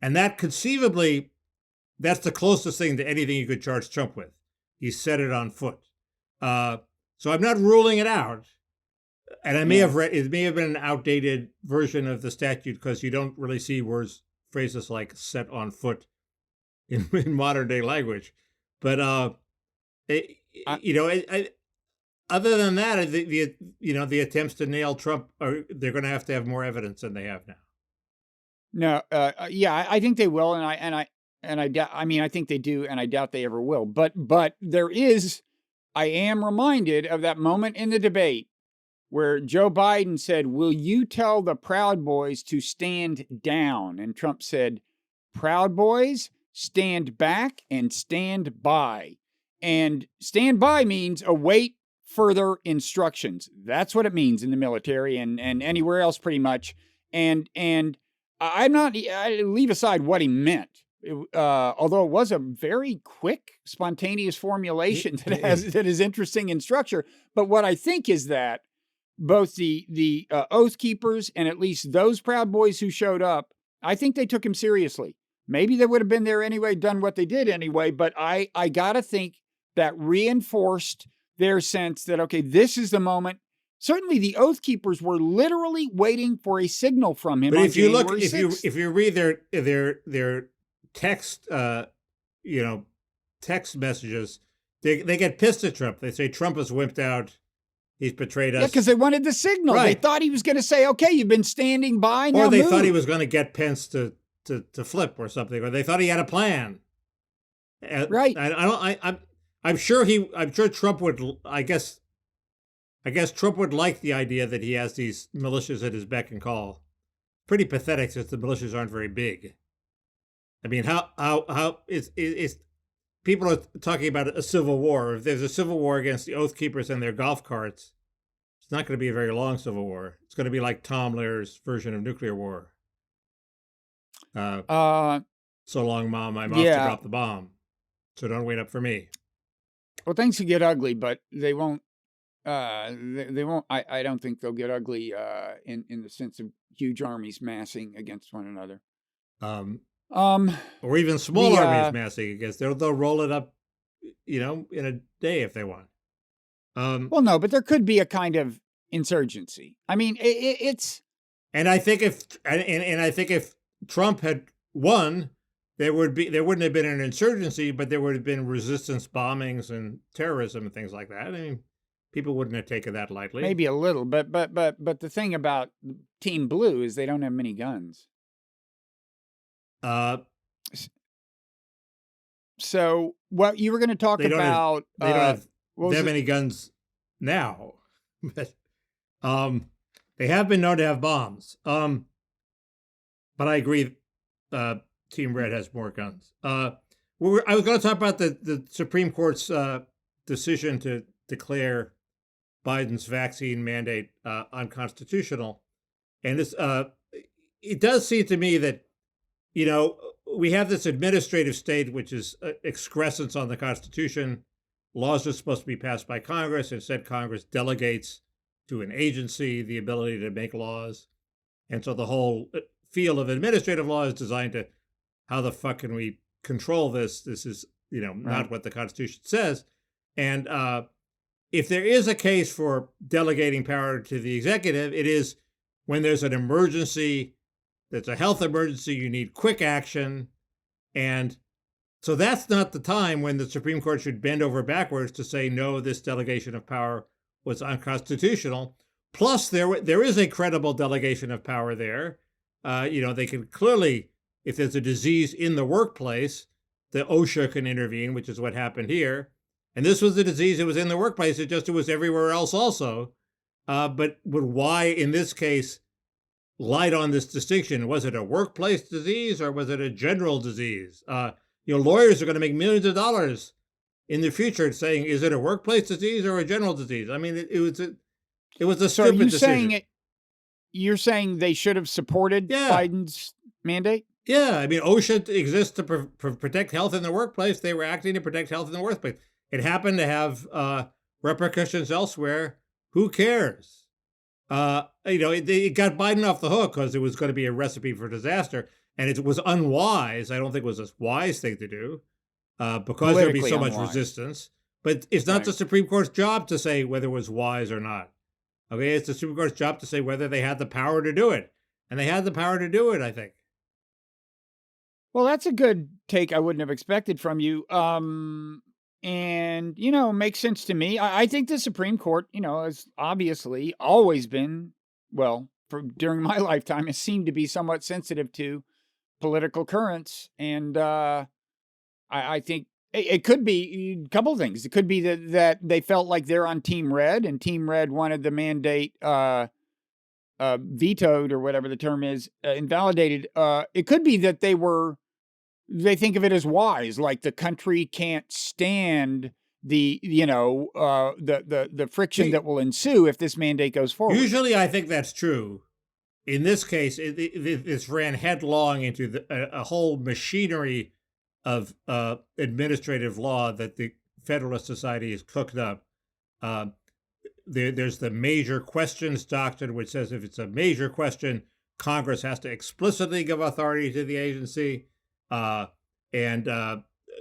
And that conceivably, that's the closest thing to anything you could charge Trump with. He set it on foot. So I'm not ruling it out. And I may have read, it may have been an outdated version of the statute because you don't really see phrases like set on foot in modern day language. But, other than that, the attempts to nail Trump they're going to have more evidence than they have now. No, I think they will, I think they do, and I doubt they ever will. But I am reminded of that moment in the debate where Joe Biden said, "Will you tell the Proud Boys to stand down?" And Trump said, "Proud Boys, stand back and stand by." And stand by means await further instructions. That's what it means in the military and anywhere else pretty much. And I leave aside what he meant, although it was a very quick, spontaneous formulation that is interesting in structure. But what I think is that both the Oath Keepers and at least those Proud Boys who showed up, I think they took him seriously. Maybe they would have been there anyway, done what they did anyway, but I got to think that reinforced their sense that, okay, this is the moment. Certainly the Oath Keepers were literally waiting for a signal from him. But if you look, if you read their text, text messages, they get pissed at Trump. They say Trump has wimped out. He's betrayed us. Yeah, because they wanted the signal. Right. They thought he was going to say, okay, you've been standing by, now or they move. thought he was going to get Pence to flip or something, or they thought he had a plan. Right. I'm sure Trump would. I guess Trump would like the idea that he has these militias at his beck and call. Pretty pathetic since the militias aren't very big. I mean, how is people are talking about a civil war. If there's a civil war against the Oath Keepers and their golf carts, it's not going to be a very long civil war. It's going to be like Tom Lehrer's version of nuclear war. So long, Mom. I'm off to drop the bomb. So don't wait up for me. Well, things could get ugly, but they won't. They won't. I don't think they'll get ugly in the sense of huge armies massing against one another. Or even small armies massing against. They'll roll it up, in a day if they want. Well, no, but there could be a kind of insurgency. I mean, it's. And I think if Trump had won, there wouldn't have been an insurgency, but there would have been resistance bombings and terrorism and things like that. I mean, people wouldn't have taken that lightly. Maybe a little, but the thing about Team Blue is they don't have many guns. So what you were going to talk about? They don't have that many guns now, but they have been known to have bombs. But I agree. Team Red has more guns. I was going to talk about the Supreme Court's decision to declare Biden's vaccine mandate unconstitutional, and this it does seem to me that we have this administrative state which is excrescence on the Constitution. Laws are supposed to be passed by Congress. Instead, Congress delegates to an agency the ability to make laws, and so the whole field of administrative law is designed to how the fuck can we control this? This is not what the Constitution says. And if there is a case for delegating power to the executive, it is when there's an emergency, there's a health emergency, you need quick action. And so that's not the time when the Supreme Court should bend over backwards to say, no, this delegation of power was unconstitutional. Plus, there is a credible delegation of power there. They can clearly, if there's a disease in the workplace, the OSHA can intervene, which is what happened here. And this was the disease that was in the workplace. It was everywhere else also. But why, in this case, light on this distinction? Was it a workplace disease or was it a general disease? Lawyers are going to make millions of dollars in the future saying, is it a workplace disease or a general disease? I mean, it was a stupid decision. You're saying they should have supported Biden's mandate? Yeah, I mean, OSHA exists to protect health in the workplace. They were acting to protect health in the workplace. It happened to have repercussions elsewhere. Who cares? It got Biden off the hook because it was going to be a recipe for disaster. And it was unwise. I don't think it was a wise thing to do because there'd be so much resistance. But it's not the Supreme Court's job to say whether it was wise or not. Okay, it's the Supreme Court's job to say whether they had the power to do it. And they had the power to do it, I think. Well, that's a good take I wouldn't have expected from you. And, makes sense to me. I think the Supreme Court, has obviously always been, during my lifetime, has seemed to be somewhat sensitive to political currents. And I think it could be a couple of things. It could be that they felt like they're on Team Red and Team Red wanted the mandate vetoed or whatever the term is, invalidated. It could be that they think of it as wise, like the country can't stand the friction that will ensue if this mandate goes forward. Usually I think that's true. In this case, this ran headlong into a whole machinery of administrative law that the Federalist Society has cooked up. There's the major questions doctrine, which says if it's a major question, Congress has to explicitly give authority to the agency. And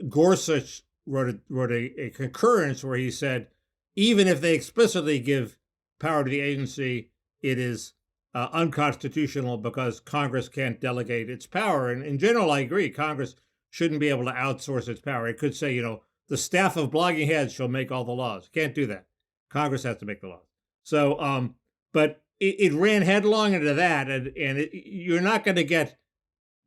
Gorsuch wrote a concurrence where he said, even if they explicitly give power to the agency, it is unconstitutional because Congress can't delegate its power. And in general, I agree. Congress shouldn't be able to outsource its power. It could say, the staff of blogging heads shall make all the laws. Can't do that. Congress has to make the laws. So, but it ran headlong into that, and you're not going to get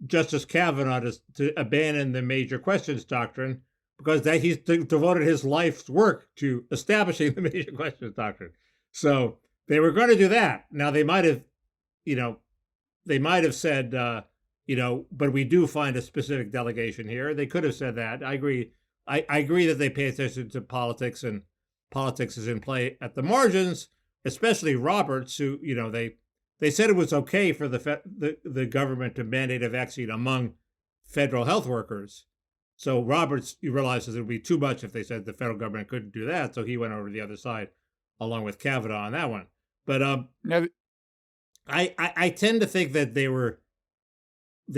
Justice Kavanaugh to abandon the major questions doctrine because he's devoted his life's work to establishing the major questions doctrine. So they were going to do that. Now they might have said, but we do find a specific delegation here. They could have said that. I agree. I agree that they pay attention to politics, and politics is in play at the margins, especially Roberts, who, they said it was okay for the government to mandate a vaccine among federal health workers. So Roberts, you realize, it would be too much if they said the federal government couldn't do that. So he went over to the other side, along with Kavanaugh on that one. But I tend to think that there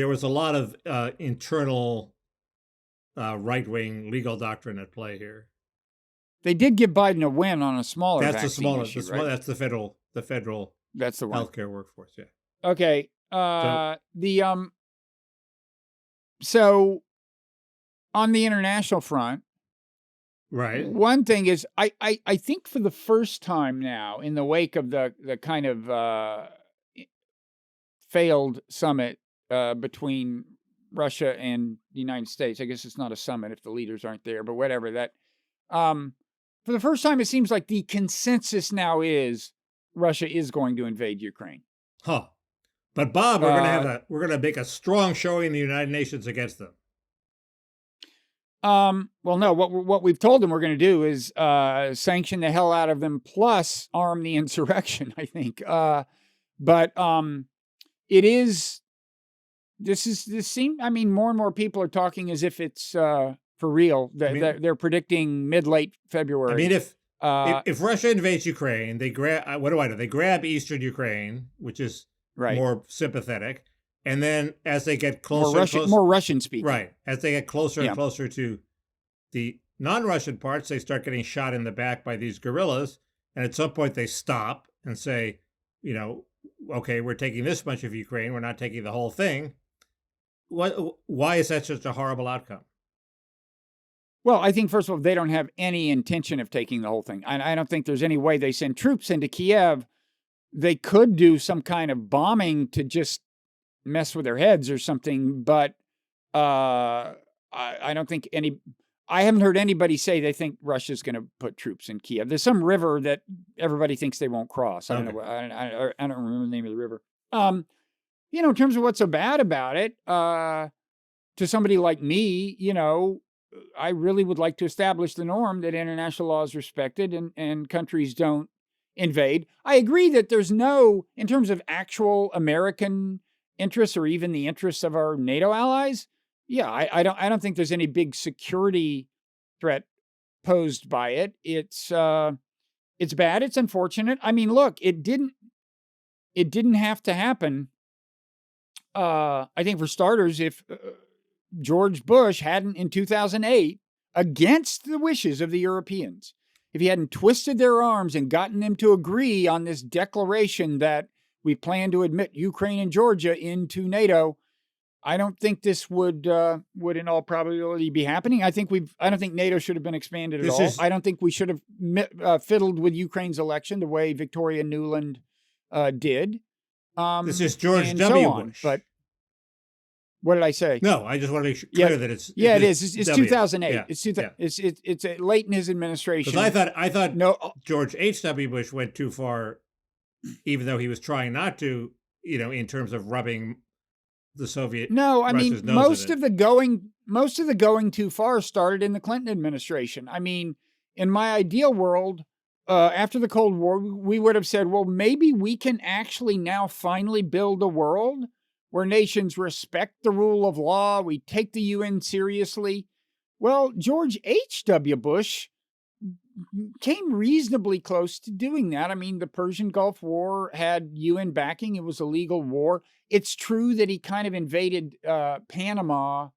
was a lot of internal right-wing legal doctrine at play here. They did give Biden a win on a smaller. That's the smaller. Issue, right? That's the federal. That's the one. Healthcare workforce, yeah. Okay. So on the international front, right. One thing is, I think for the first time now, in the wake of the kind of failed summit between Russia and the United States, I guess it's not a summit if the leaders aren't there, but whatever that. For the first time, it seems like the consensus now is Russia is going to invade Ukraine. Huh. But Bob, we're gonna make a strong showing in the United Nations against them. Well, no. What we've told them we're going to do is sanction the hell out of them, plus arm the insurrection. I think. But it is. This seems. I mean, more and more people are talking as if it's for real. They're predicting mid-late February. I mean, if Russia invades Ukraine, they grab. What do I know? They grab eastern Ukraine, which is more sympathetic, and then as they get closer, more Russian speaking, right? As they get closer and closer to The non-Russian parts, they start getting shot in the back by these guerrillas, and at some point they stop and say, okay, we're taking this much of Ukraine, we're not taking the whole thing. Why is that such a horrible outcome? Well, I think, first of all, they don't have any intention of taking the whole thing. I don't think there's any way they send troops into Kiev. They could do some kind of bombing to just mess with their heads or something, but I don't think I haven't heard anybody say they think Russia's going to put troops in Kiev. There's some river that everybody thinks they won't cross. I don't know. I don't remember the name of the river. In terms of what's so bad about it, to somebody like me, I really would like to establish the norm that international law is respected and countries don't invade. I agree that there's in terms of actual American interests or even the interests of our NATO allies, yeah, I don't think there's any big security threat posed by it. It's bad. It's unfortunate. I mean, look, it didn't have to happen. I think for starters, if George Bush hadn't in 2008, against the wishes of the Europeans, if he hadn't twisted their arms and gotten them to agree on this declaration that we plan to admit Ukraine and Georgia into NATO, I don't think this would in all probability be happening. I don't think NATO should have been expanded at all. I don't think we should have fiddled with Ukraine's election the way Victoria Nuland did. This is George W. Bush. But what did I say? No, I just want to make clear that it's it is. It's 2008. Yeah. It's late in his administration. Because I thought George H.W. Bush went too far, even though he was trying not to. In terms of rubbing the Soviet. No, I mean most of the going too far started in the Clinton administration. I mean, in my ideal world, after the Cold War, we would have said, well, maybe we can actually now finally build a world where nations respect the rule of law. We take the UN seriously. Well, George H.W. Bush came reasonably close to doing that. I mean, the Persian Gulf War had UN backing. It was a legal war. It's true that he kind of invaded Panama.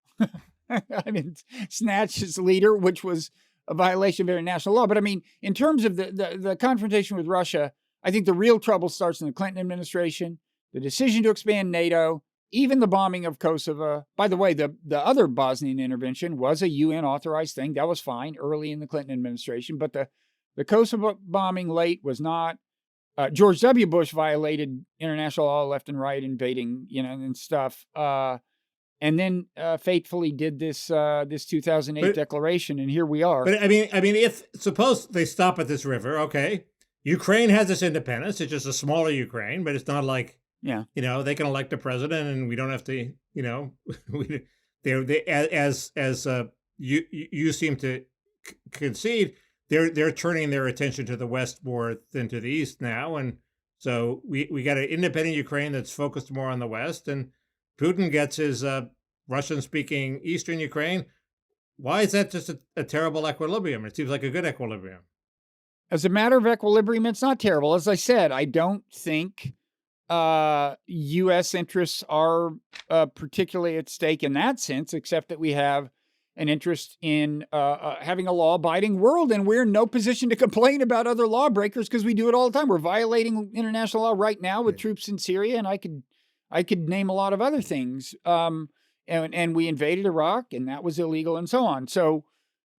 I mean, snatched his leader, which was a violation of international law. But I mean, in terms of the confrontation with Russia, I think the real trouble starts in the Clinton administration. The decision to expand NATO, even the bombing of Kosovo. By the way, the other Bosnian intervention was a UN-authorized thing. That was fine early in the Clinton administration. But the Kosovo bombing late was not. George W. Bush violated international law left and right, invading, and stuff. And then faithfully did this 2008 declaration, and here we are. But I mean, if suppose they stop at this river, okay, Ukraine has its independence. It's just a smaller Ukraine, but it's not like. Yeah, they can elect a president, and we don't have to. You seem to concede. They're turning their attention to the West more than to the East now, and so we got an independent Ukraine that's focused more on the West, and Putin gets his Russian-speaking Eastern Ukraine. Why is that just a terrible equilibrium? It seems like a good equilibrium. As a matter of equilibrium, it's not terrible. As I said, I don't think. U.S. interests are particularly at stake in that sense, except that we have an interest in having a law-abiding world, and we're in no position to complain about other lawbreakers because we do it all the time. We're violating international law right now with troops in Syria, and I could name a lot of other things. And we invaded Iraq, and that was illegal, and so on. So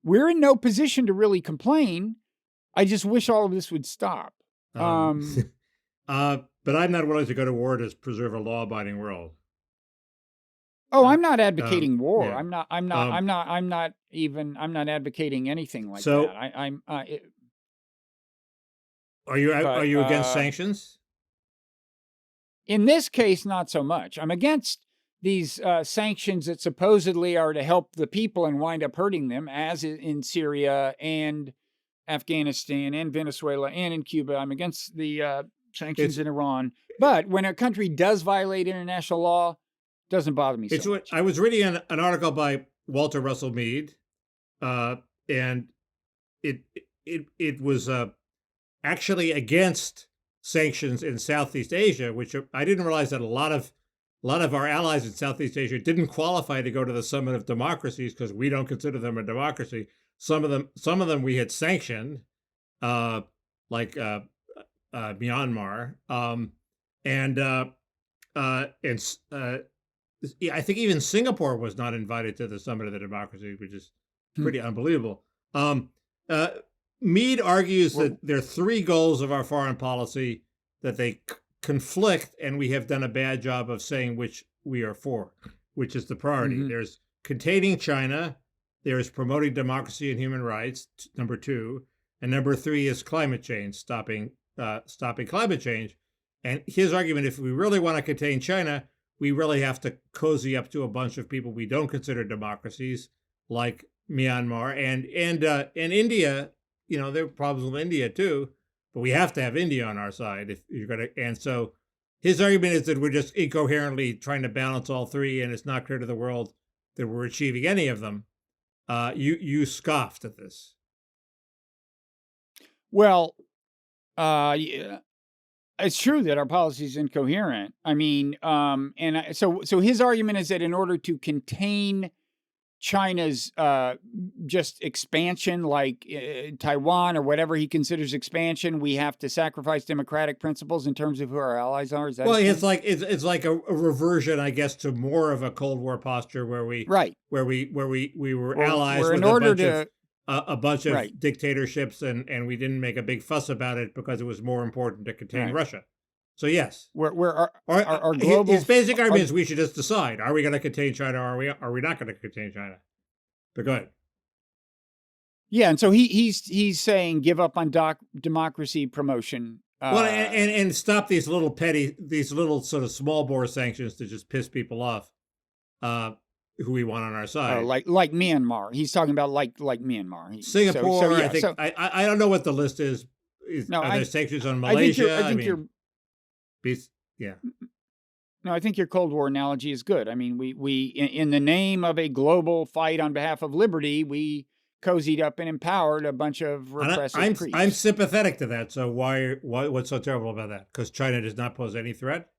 we're in no position to really complain. I just wish all of this would stop. But I'm not willing to go to war to preserve a law-abiding world. Oh, I'm not advocating war. Yeah. I'm not advocating anything like that. Are you against sanctions? In this case, not so much. I'm against these sanctions that supposedly are to help the people and wind up hurting them, as in Syria and Afghanistan and Venezuela and in Cuba. I'm against the sanctions in Iran. But when a country does violate international law, it doesn't bother me so much. I was reading an article by Walter Russell Mead, and it was actually against sanctions in Southeast Asia, which I didn't realize that a lot of a lot of our allies in Southeast Asia didn't qualify to go to the Summit of Democracies because we don't consider them a democracy. Some of them we had sanctioned, like Myanmar, and I think even Singapore was not invited to the Summit of the Democracy, which is pretty unbelievable. Mead argues that there are three goals of our foreign policy that they conflict, and we have done a bad job of saying which we are for, which is the priority. There's containing China, there's promoting democracy and human rights, number 2, and number 3 is climate change, stopping climate change. And his argument, if we really want to contain China, we really have to cozy up to a bunch of people we don't consider democracies, like Myanmar and India. You know, there are problems with India too, but we have to have India on our side if you're going to. And so his argument is that we're just incoherently trying to balance all three, and it's not clear to the world that we're achieving any of them. You scoffed at this. Well, yeah, it's true that our policy is incoherent. I mean, so his argument is that in order to contain China's just expansion, like Taiwan or whatever he considers expansion, we have to sacrifice democratic principles in terms of who our allies are. Is that it's like a reversion, I guess, to more of a Cold War posture where we were allies with a bunch of dictatorships, and we didn't make a big fuss about it because it was more important to contain Russia. So yes, our global, his basic argument is we should just decide: are we going to contain China, or are we not going to contain China? But go ahead. Yeah, and so he's saying give up on democracy promotion. And stop these little sort of small bore sanctions to just piss people off, who we want on our side. Like Myanmar. He's talking about like Myanmar. Singapore. I think I don't know what the list is. Are there sanctions on Malaysia? I think you're. Yeah. No, I think your Cold War analogy is good. I mean, we in the name of a global fight on behalf of liberty, we cozied up and empowered a bunch of repressive priests. I'm sympathetic to that. So what's so terrible about that? Because China does not pose any threat?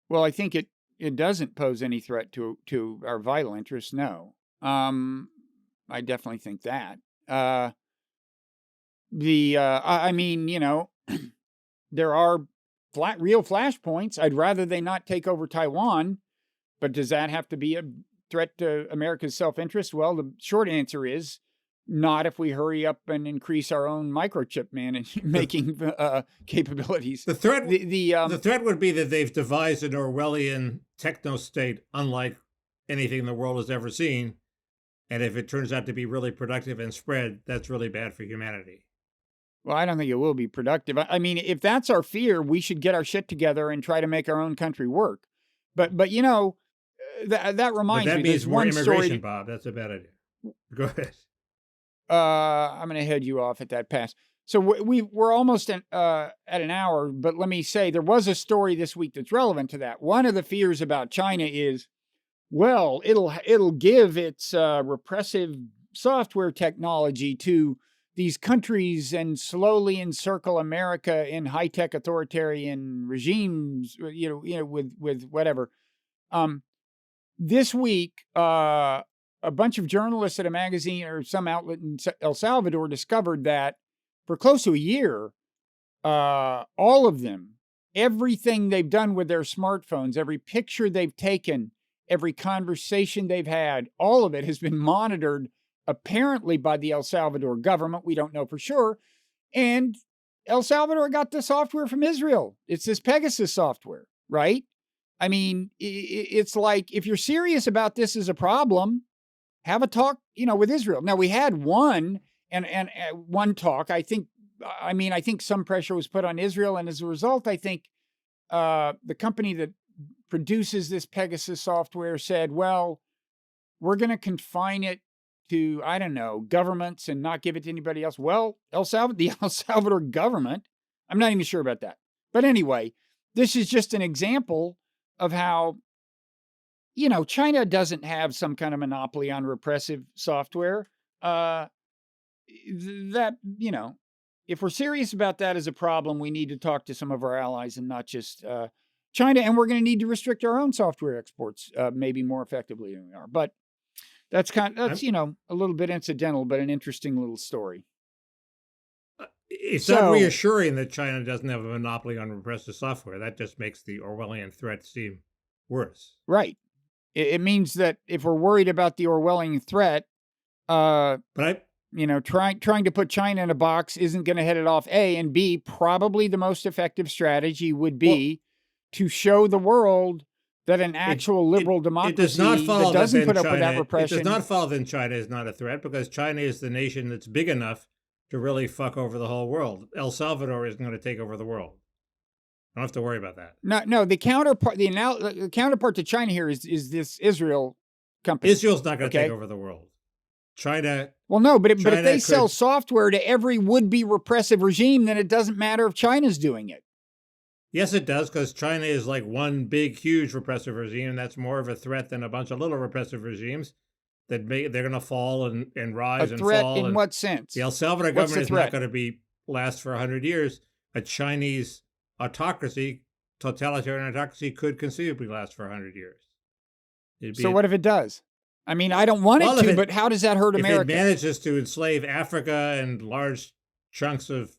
Well, I think it doesn't pose any threat to our vital interests. No, I definitely think that. I mean, you know, there are real flashpoints. I'd rather they not take over Taiwan, but does that have to be a threat to America's self-interest? Well, the short answer is not if we hurry up and increase our own microchip making capabilities. The threat would be that they've devised an Orwellian techno-state unlike anything the world has ever seen. And if it turns out to be really productive and spread, that's really bad for humanity. Well, I don't think it will be productive. I mean, if that's our fear, we should get our shit together and try to make our own country work. But you know, that reminds me. That means more immigration, Bob. That's a bad idea. Go ahead. I'm going to head you off at that pass. So we're almost at an hour, but let me say there was a story this week that's relevant to that. One of the fears about China is, well, it'll give its repressive software technology to these countries and slowly encircle America in high-tech authoritarian regimes, you know, with whatever. This week, a bunch of journalists at a magazine or some outlet in El Salvador discovered that for close to a year, all of them, everything they've done with their smartphones, every picture they've taken, every conversation they've had, all of it has been monitored apparently by the El Salvador government. We don't know for sure. And El Salvador got the software from Israel. It's this Pegasus software, right? I mean, it's like, if you're serious about this as a problem, have a talk, you know, with Israel. Now, we had one talk. I think some pressure was put on Israel. And as a result, I think the company that produces this Pegasus software said, well, we're going to confine it to, I don't know, governments and not give it to anybody else. Well, the El Salvador government, I'm not even sure about that. But anyway, this is just an example of how, you know, China doesn't have some kind of monopoly on repressive software. That, you know, if we're serious about that as a problem, we need to talk to some of our allies and not just China. And we're going to need to restrict our own software exports maybe more effectively than we are. But that's a little bit incidental, but an interesting little story. It's not reassuring that China doesn't have a monopoly on repressive software. That just makes the Orwellian threat seem worse. Right. It means that if we're worried about the Orwellian threat, trying to put China in a box isn't going to head it off. A, and B, probably the most effective strategy would be to show the world that an actual liberal democracy that doesn't put up with that repression. It does not follow that China is not a threat, because China is the nation that's big enough to really fuck over the whole world. El Salvador isn't going to take over the world. I don't have to worry about that. No. The counterpart to China here is this Israel company. Israel's not going to take over the world. China. Well, no, but if they sell software to every would-be repressive regime, then it doesn't matter if China's doing it. Yes, it does, because China is like one big, huge repressive regime. That's more of a threat than a bunch of little repressive regimes that they're going to fall and rise and fall. A threat in what sense? The El Salvador government is not going to last for 100 years. A Chinese totalitarian autocracy, could conceivably last for 100 years. So what if it does? I mean, I don't want it to, but how does that hurt America? If it manages to enslave Africa and large chunks of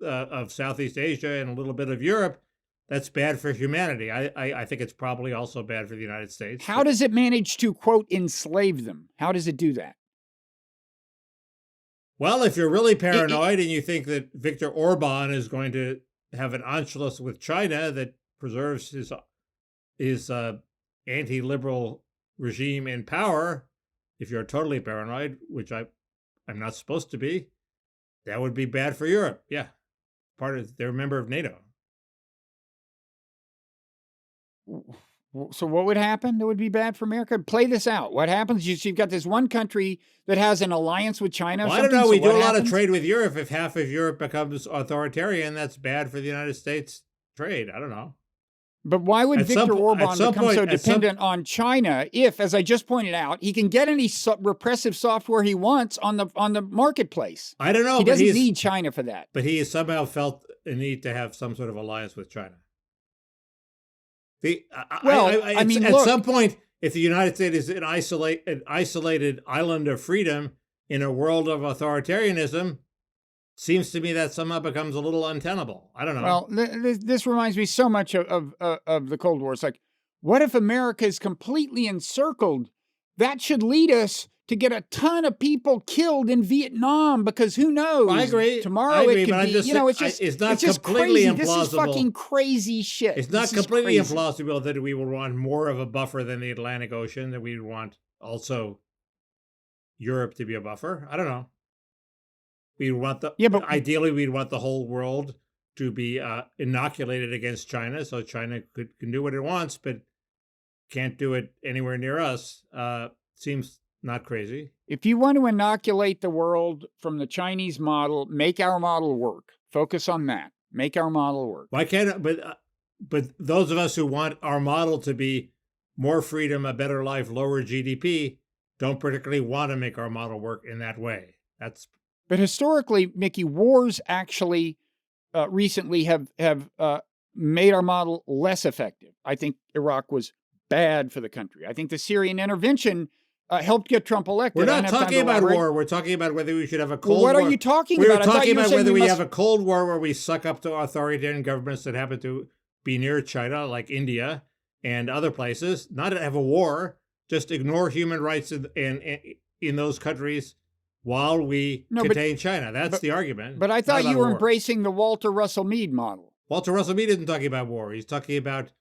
of Southeast Asia and a little bit of Europe, that's bad for humanity. I think it's probably also bad for the United States. How does it manage to, quote, enslave them? How does it do that? Well, if you're really paranoid and you think that Viktor Orban is going to have an Anschluss with China that preserves his anti-liberal regime in power, if you're totally paranoid, which I'm not supposed to be, that would be bad for Europe. Yeah. They're a member of NATO. So what would happen that would be bad for America? Play this out. What happens? You've got this one country that has an alliance with China. Well, I don't know. We do a lot of trade with Europe. If half of Europe becomes authoritarian, that's bad for the United States trade. I don't know. But why would Viktor Orban become so dependent on China if, as I just pointed out, he can get any repressive software he wants on the marketplace? I don't know. He doesn't need China for that. But he has somehow felt a need to have some sort of alliance with China. At some point, if the United States is an isolated island of freedom in a world of authoritarianism, seems to me that somehow becomes a little untenable. I don't know. Well, this reminds me so much of the Cold War. It's like, what if America is completely encircled? That should lead us to get a ton of people killed in Vietnam, because who knows? I agree. Tomorrow it could be. It's just completely crazy. implausible. This is fucking crazy shit. It's not completely implausible that we would want more of a buffer than the Atlantic Ocean, that we would want also Europe to be a buffer. I don't know. We want ideally we'd want the whole world to be inoculated against China, so China can do what it wants, but can't do it anywhere near us. Seems not crazy. If you want to inoculate the world from the Chinese model, make our model work. Focus on that. Make our model work. Why can't? But those of us who want our model to be more freedom, a better life, lower GDP, don't particularly want to make our model work in that way. But historically, Mickey, wars actually recently have made our model less effective. I think Iraq was bad for the country. I think the Syrian intervention helped get Trump elected. We're not talking about war. We're talking about whether we should have a Cold War. What are you talking about? We're talking about whether we have a Cold War where we suck up to authoritarian governments that happen to be near China, like India and other places. Not to have a war, just ignore human rights in those countries while we contain China. That's the argument. But I thought you were embracing the Walter Russell Mead model. Walter Russell Mead isn't talking about war. He's talking about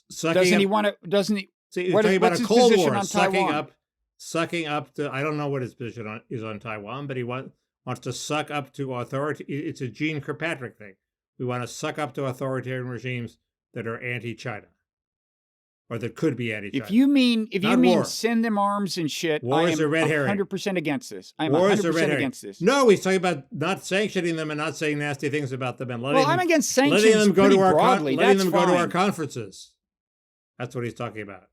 sucking Doesn't up. he want to? Doesn't he? See, he's talking about a Cold War, sucking up to. I don't know what his position is on Taiwan, but he wants to suck up to authority. It's a Gene Kirkpatrick thing. We want to suck up to authoritarian regimes that are anti-China, or that could be anti-China. If you mean send them arms and shit, war is a red herring. 100% against this. I'm 100% against this. No, he's talking about not sanctioning them and not saying nasty things about them and I'm against sanctions. Letting them go to our conferences. That's what he's talking about.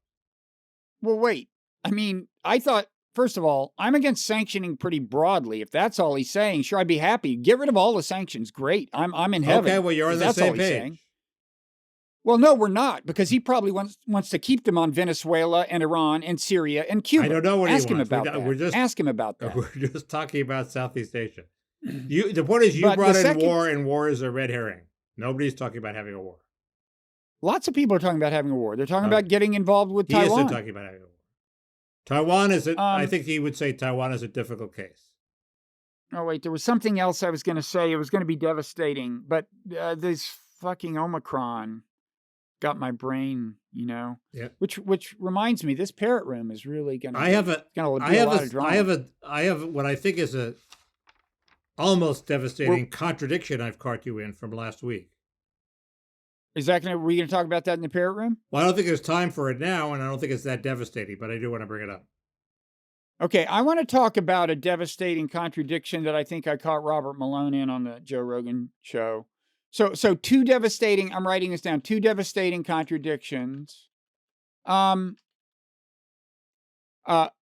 Well, wait. I mean, I thought first of all, I'm against sanctioning pretty broadly. If that's all he's saying, sure, I'd be happy. Get rid of all the sanctions. Great. I'm in heaven. Okay, well, you're on the same page. Well, no, we're not, because he probably wants to keep them on Venezuela and Iran and Syria and Cuba. I don't know what Ask he him wants. about that. Ask him about that. We're just talking about Southeast Asia. The point is, you brought in war, and war is a red herring. Nobody's talking about having a war. Lots of people are talking about having a war. They're talking about getting involved with Taiwan. He isn't talking about having a war. Taiwan is I think he would say Taiwan is a difficult case. Oh, wait, there was something else I was going to say. It was going to be devastating, but this fucking Omicron got my brain, Yeah. Which reminds me, this Parrot Room is really going to be a lot of drama. I have what I think is a almost devastating contradiction I've caught you in from last week. Were you going to talk about that in the Parrot Room? Well, I don't think there's time for it now, and I don't think it's that devastating, but I do want to bring it up. Okay, I want to talk about a devastating contradiction that I think I caught Robert Malone in on the Joe Rogan show. So two devastating, I'm writing this down, two devastating contradictions. A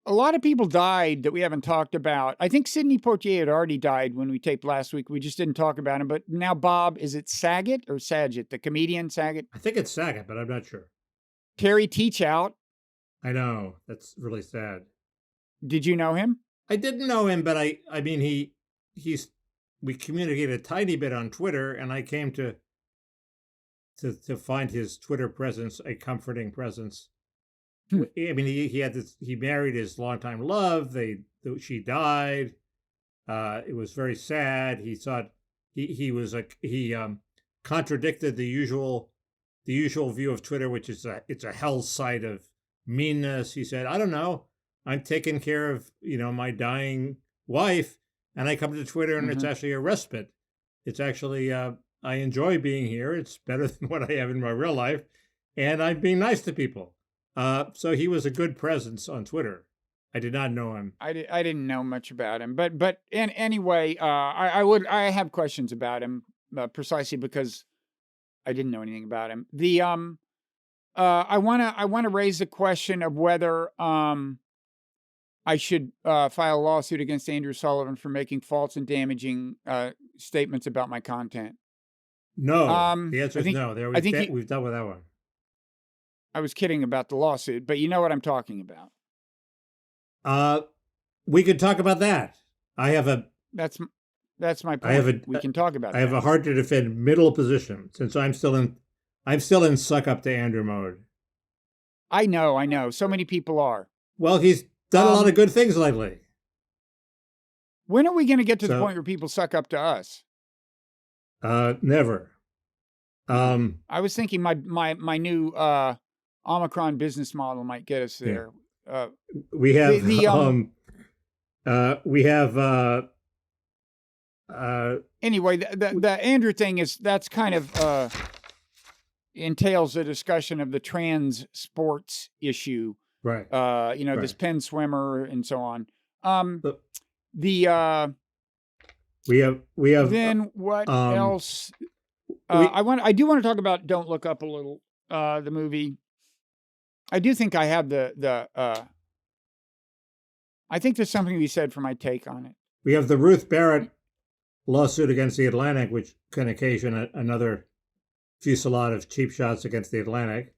lot of people died that we haven't talked about. I think Sidney Poitier had already died when we taped last week. We just didn't talk about him. But now, Bob, is it Saget or Saget, the comedian Saget? I think it's Saget, but I'm not sure. Terry Teachout. I know. That's really sad. Did you know him? I didn't know him, but I mean, we communicated a tiny bit on Twitter, and I came to find his Twitter presence a comforting presence. I mean, he married his longtime love. She died. It was very sad. He thought he contradicted the usual view of Twitter, which is it's a hell site of meanness. He said, I don't know, I'm taking care of, my dying wife, and I come to Twitter and it's actually a respite. It's actually, I enjoy being here. It's better than what I have in my real life. And I'm being nice to people. So he was a good presence on Twitter. I did not know him. I didn't know much about him, but anyway, I have questions about him precisely because I didn't know anything about him. I want to raise the question of whether I should file a lawsuit against Andrew Sullivan for making false and damaging statements about my content. No, the answer is no. We've dealt with that one. I was kidding about the lawsuit, but you know what I'm talking about. We could talk about that. That's my point. We can talk about that. I have a hard to defend middle position since I'm still in suck up to Andrew mode. I know. So many people are. Well, he's done a lot of good things lately. When are we going to get to the point where people suck up to us? Never. I was thinking my new Omicron business model might get us there. Yeah. We have anyway, the Andrew thing that's kind of entails a discussion of the trans sports issue, right? Right. This Penn swimmer and so on. We have. Then what else? I do want to talk about Don't Look Up a little. The movie. I do think I have I think there's something to be said for my take on it. We have the Ruth Barrett lawsuit against the Atlantic, which can occasion another fusillade of cheap shots against the Atlantic.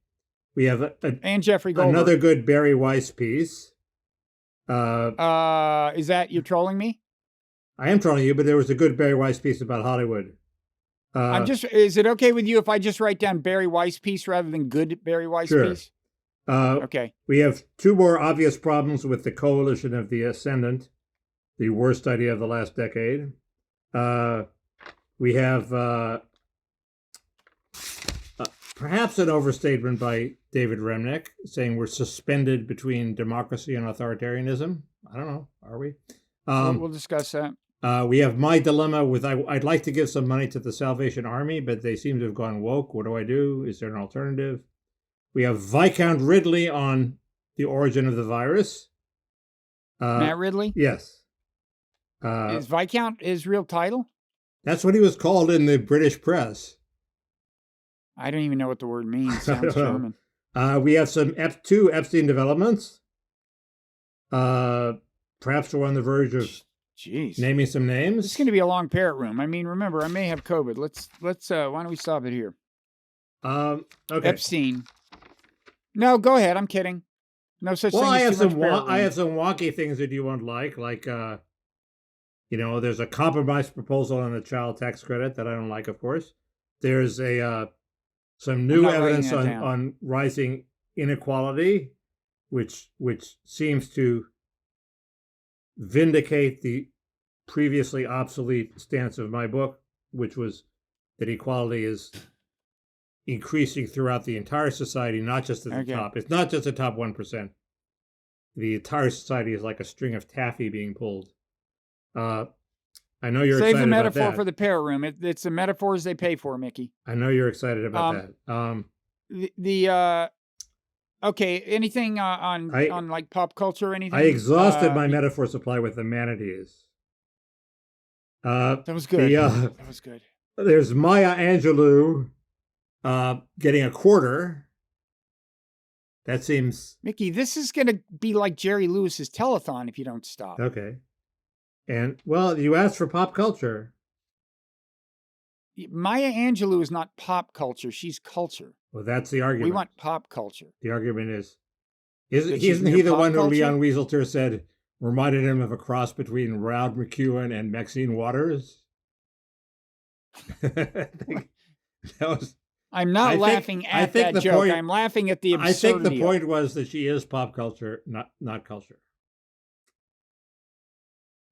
We have and Jeffrey Goldberg. Another good Bari Weiss piece. Is that you trolling me? I am trolling you, but there was a good Bari Weiss piece about Hollywood. Is it okay with you if I just write down Bari Weiss piece rather than good Bari Weiss piece? Okay. We have two more obvious problems with the coalition of the ascendant, the worst idea of the last decade. We have perhaps an overstatement by David Remnick saying we're suspended between democracy and authoritarianism. I don't know. Are we? We'll discuss that. We have my dilemma with I'd like to give some money to the Salvation Army, but they seem to have gone woke. What do? Is there an alternative? We have Viscount Ridley on the origin of the virus. Matt Ridley? Yes. Is Viscount his real title? That's what he was called in the British press. I don't even know what the word means. Sounds German. We have some two Epstein developments. Perhaps we're on the verge of naming some names. It's going to be a long Parrot Room. I mean, remember, I may have COVID. Let's. Why don't we stop it here? Okay. Epstein. No, go ahead. I'm kidding. No such thing. I have some wonky things that you won't like there's a compromise proposal on the child tax credit that I don't like, of course. There's some new evidence on rising inequality, which seems to vindicate the previously obsolete stance of my book, which was that equality is increasing throughout the entire society, not just at the top. It's not just the top 1%. The entire society is like a string of taffy being pulled. I know you're excited about that. Save the metaphor for the Parrot Room. It's the metaphors they pay for, Mickey. I know you're excited about that. Okay, anything on like pop culture or anything? I exhausted my metaphor supply with the manatees. That was good. That was good. There's Maya Angelou getting a quarter. That seems... Mickey, this is going to be like Jerry Lewis's telethon if you don't stop. Okay. And, well, you asked for pop culture. Maya Angelou is not pop culture. She's culture. Well, that's the argument. We want pop culture. The argument isn't he the one who Leon Wieseltier said reminded him of a cross between Rod McEwen and Maxine Waters? That was... I'm not laughing at that joke. I'm laughing at the absurdity. I think the point was that she is pop culture, not culture.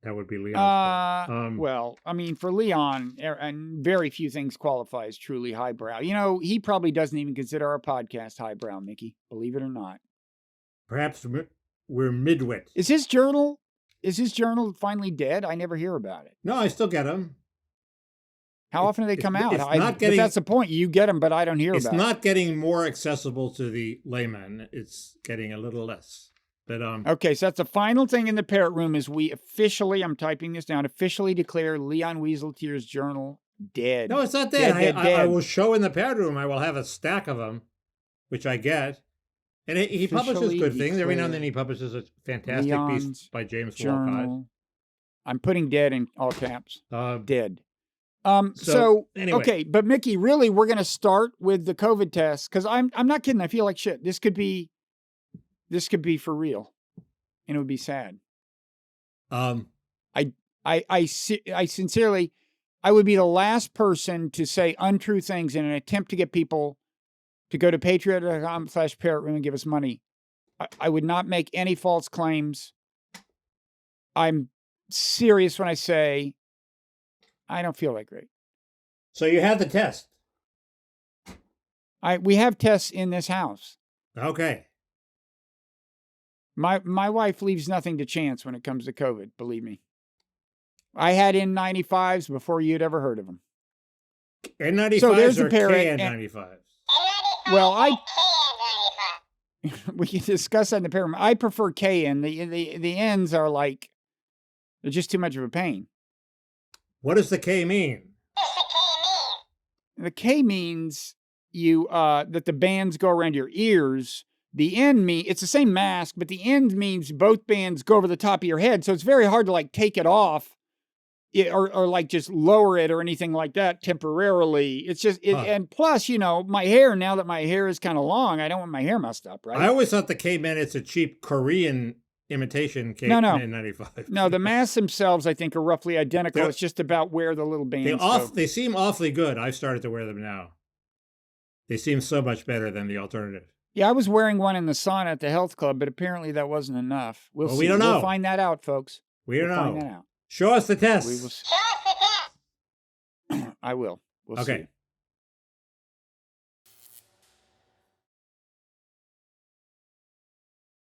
That would be Leon's well, I mean, for Leon, and very few things qualify as truly highbrow. You know, he probably doesn't even consider our podcast highbrow, Mickey, believe it or not. Perhaps we're midwit. Is his journal finally dead? I never hear about it. No, I still get them. How often do they come out? But that's the point. You get them, but I don't hear about it. It's not getting more accessible to the layman. It's getting a little less. But okay, so that's the final thing in the Parrot Room is we officially, I'm typing this down, officially declare Leon Wieseltier's journal dead. No, it's not dead. I will show in the Parrot Room. I will have a stack of them, which I get. And he publishes good things. Every now and then he publishes a fantastic piece by James Walcott. I'm putting dead in all caps. Dead. So anyway. Okay, but Mickey, really, we're going to start with the COVID test because I'm not kidding. I feel like shit. This could be for real, and it would be sad. I sincerely, I would be the last person to say untrue things in an attempt to get people to go to patreon.com/Parrot Room and give us money. I would not make any false claims. I'm serious when I say I don't feel that great. So you had the test. We have tests in this house. Okay. My wife leaves nothing to chance when it comes to COVID, believe me. I had N95s before you'd ever heard of them. N95s so there's or KN95s? Well, we can discuss that in the Parrot Room. I prefer KN. The N's are like, they're just too much of a pain. What does the K mean? The K means that the bands go around your ears. The N it's the same mask, but the end means both bands go over the top of your head. So it's very hard to like take it off or like just lower it or anything like that temporarily. It's just, and plus, my hair, now that my hair is kind of long, I don't want my hair messed up, right? I always thought the K meant it's a cheap Korean imitation K95. No, the masks themselves, I think, are roughly identical. It's just about where the little bands go. They seem awfully good. I've started to wear them now. They seem so much better than the alternative. Yeah, I was wearing one in the sauna at the health club, but apparently that wasn't enough. We'll see. We don't know. We'll find that out, folks. We don't know. Find that out. Show us the test. I will. We'll see.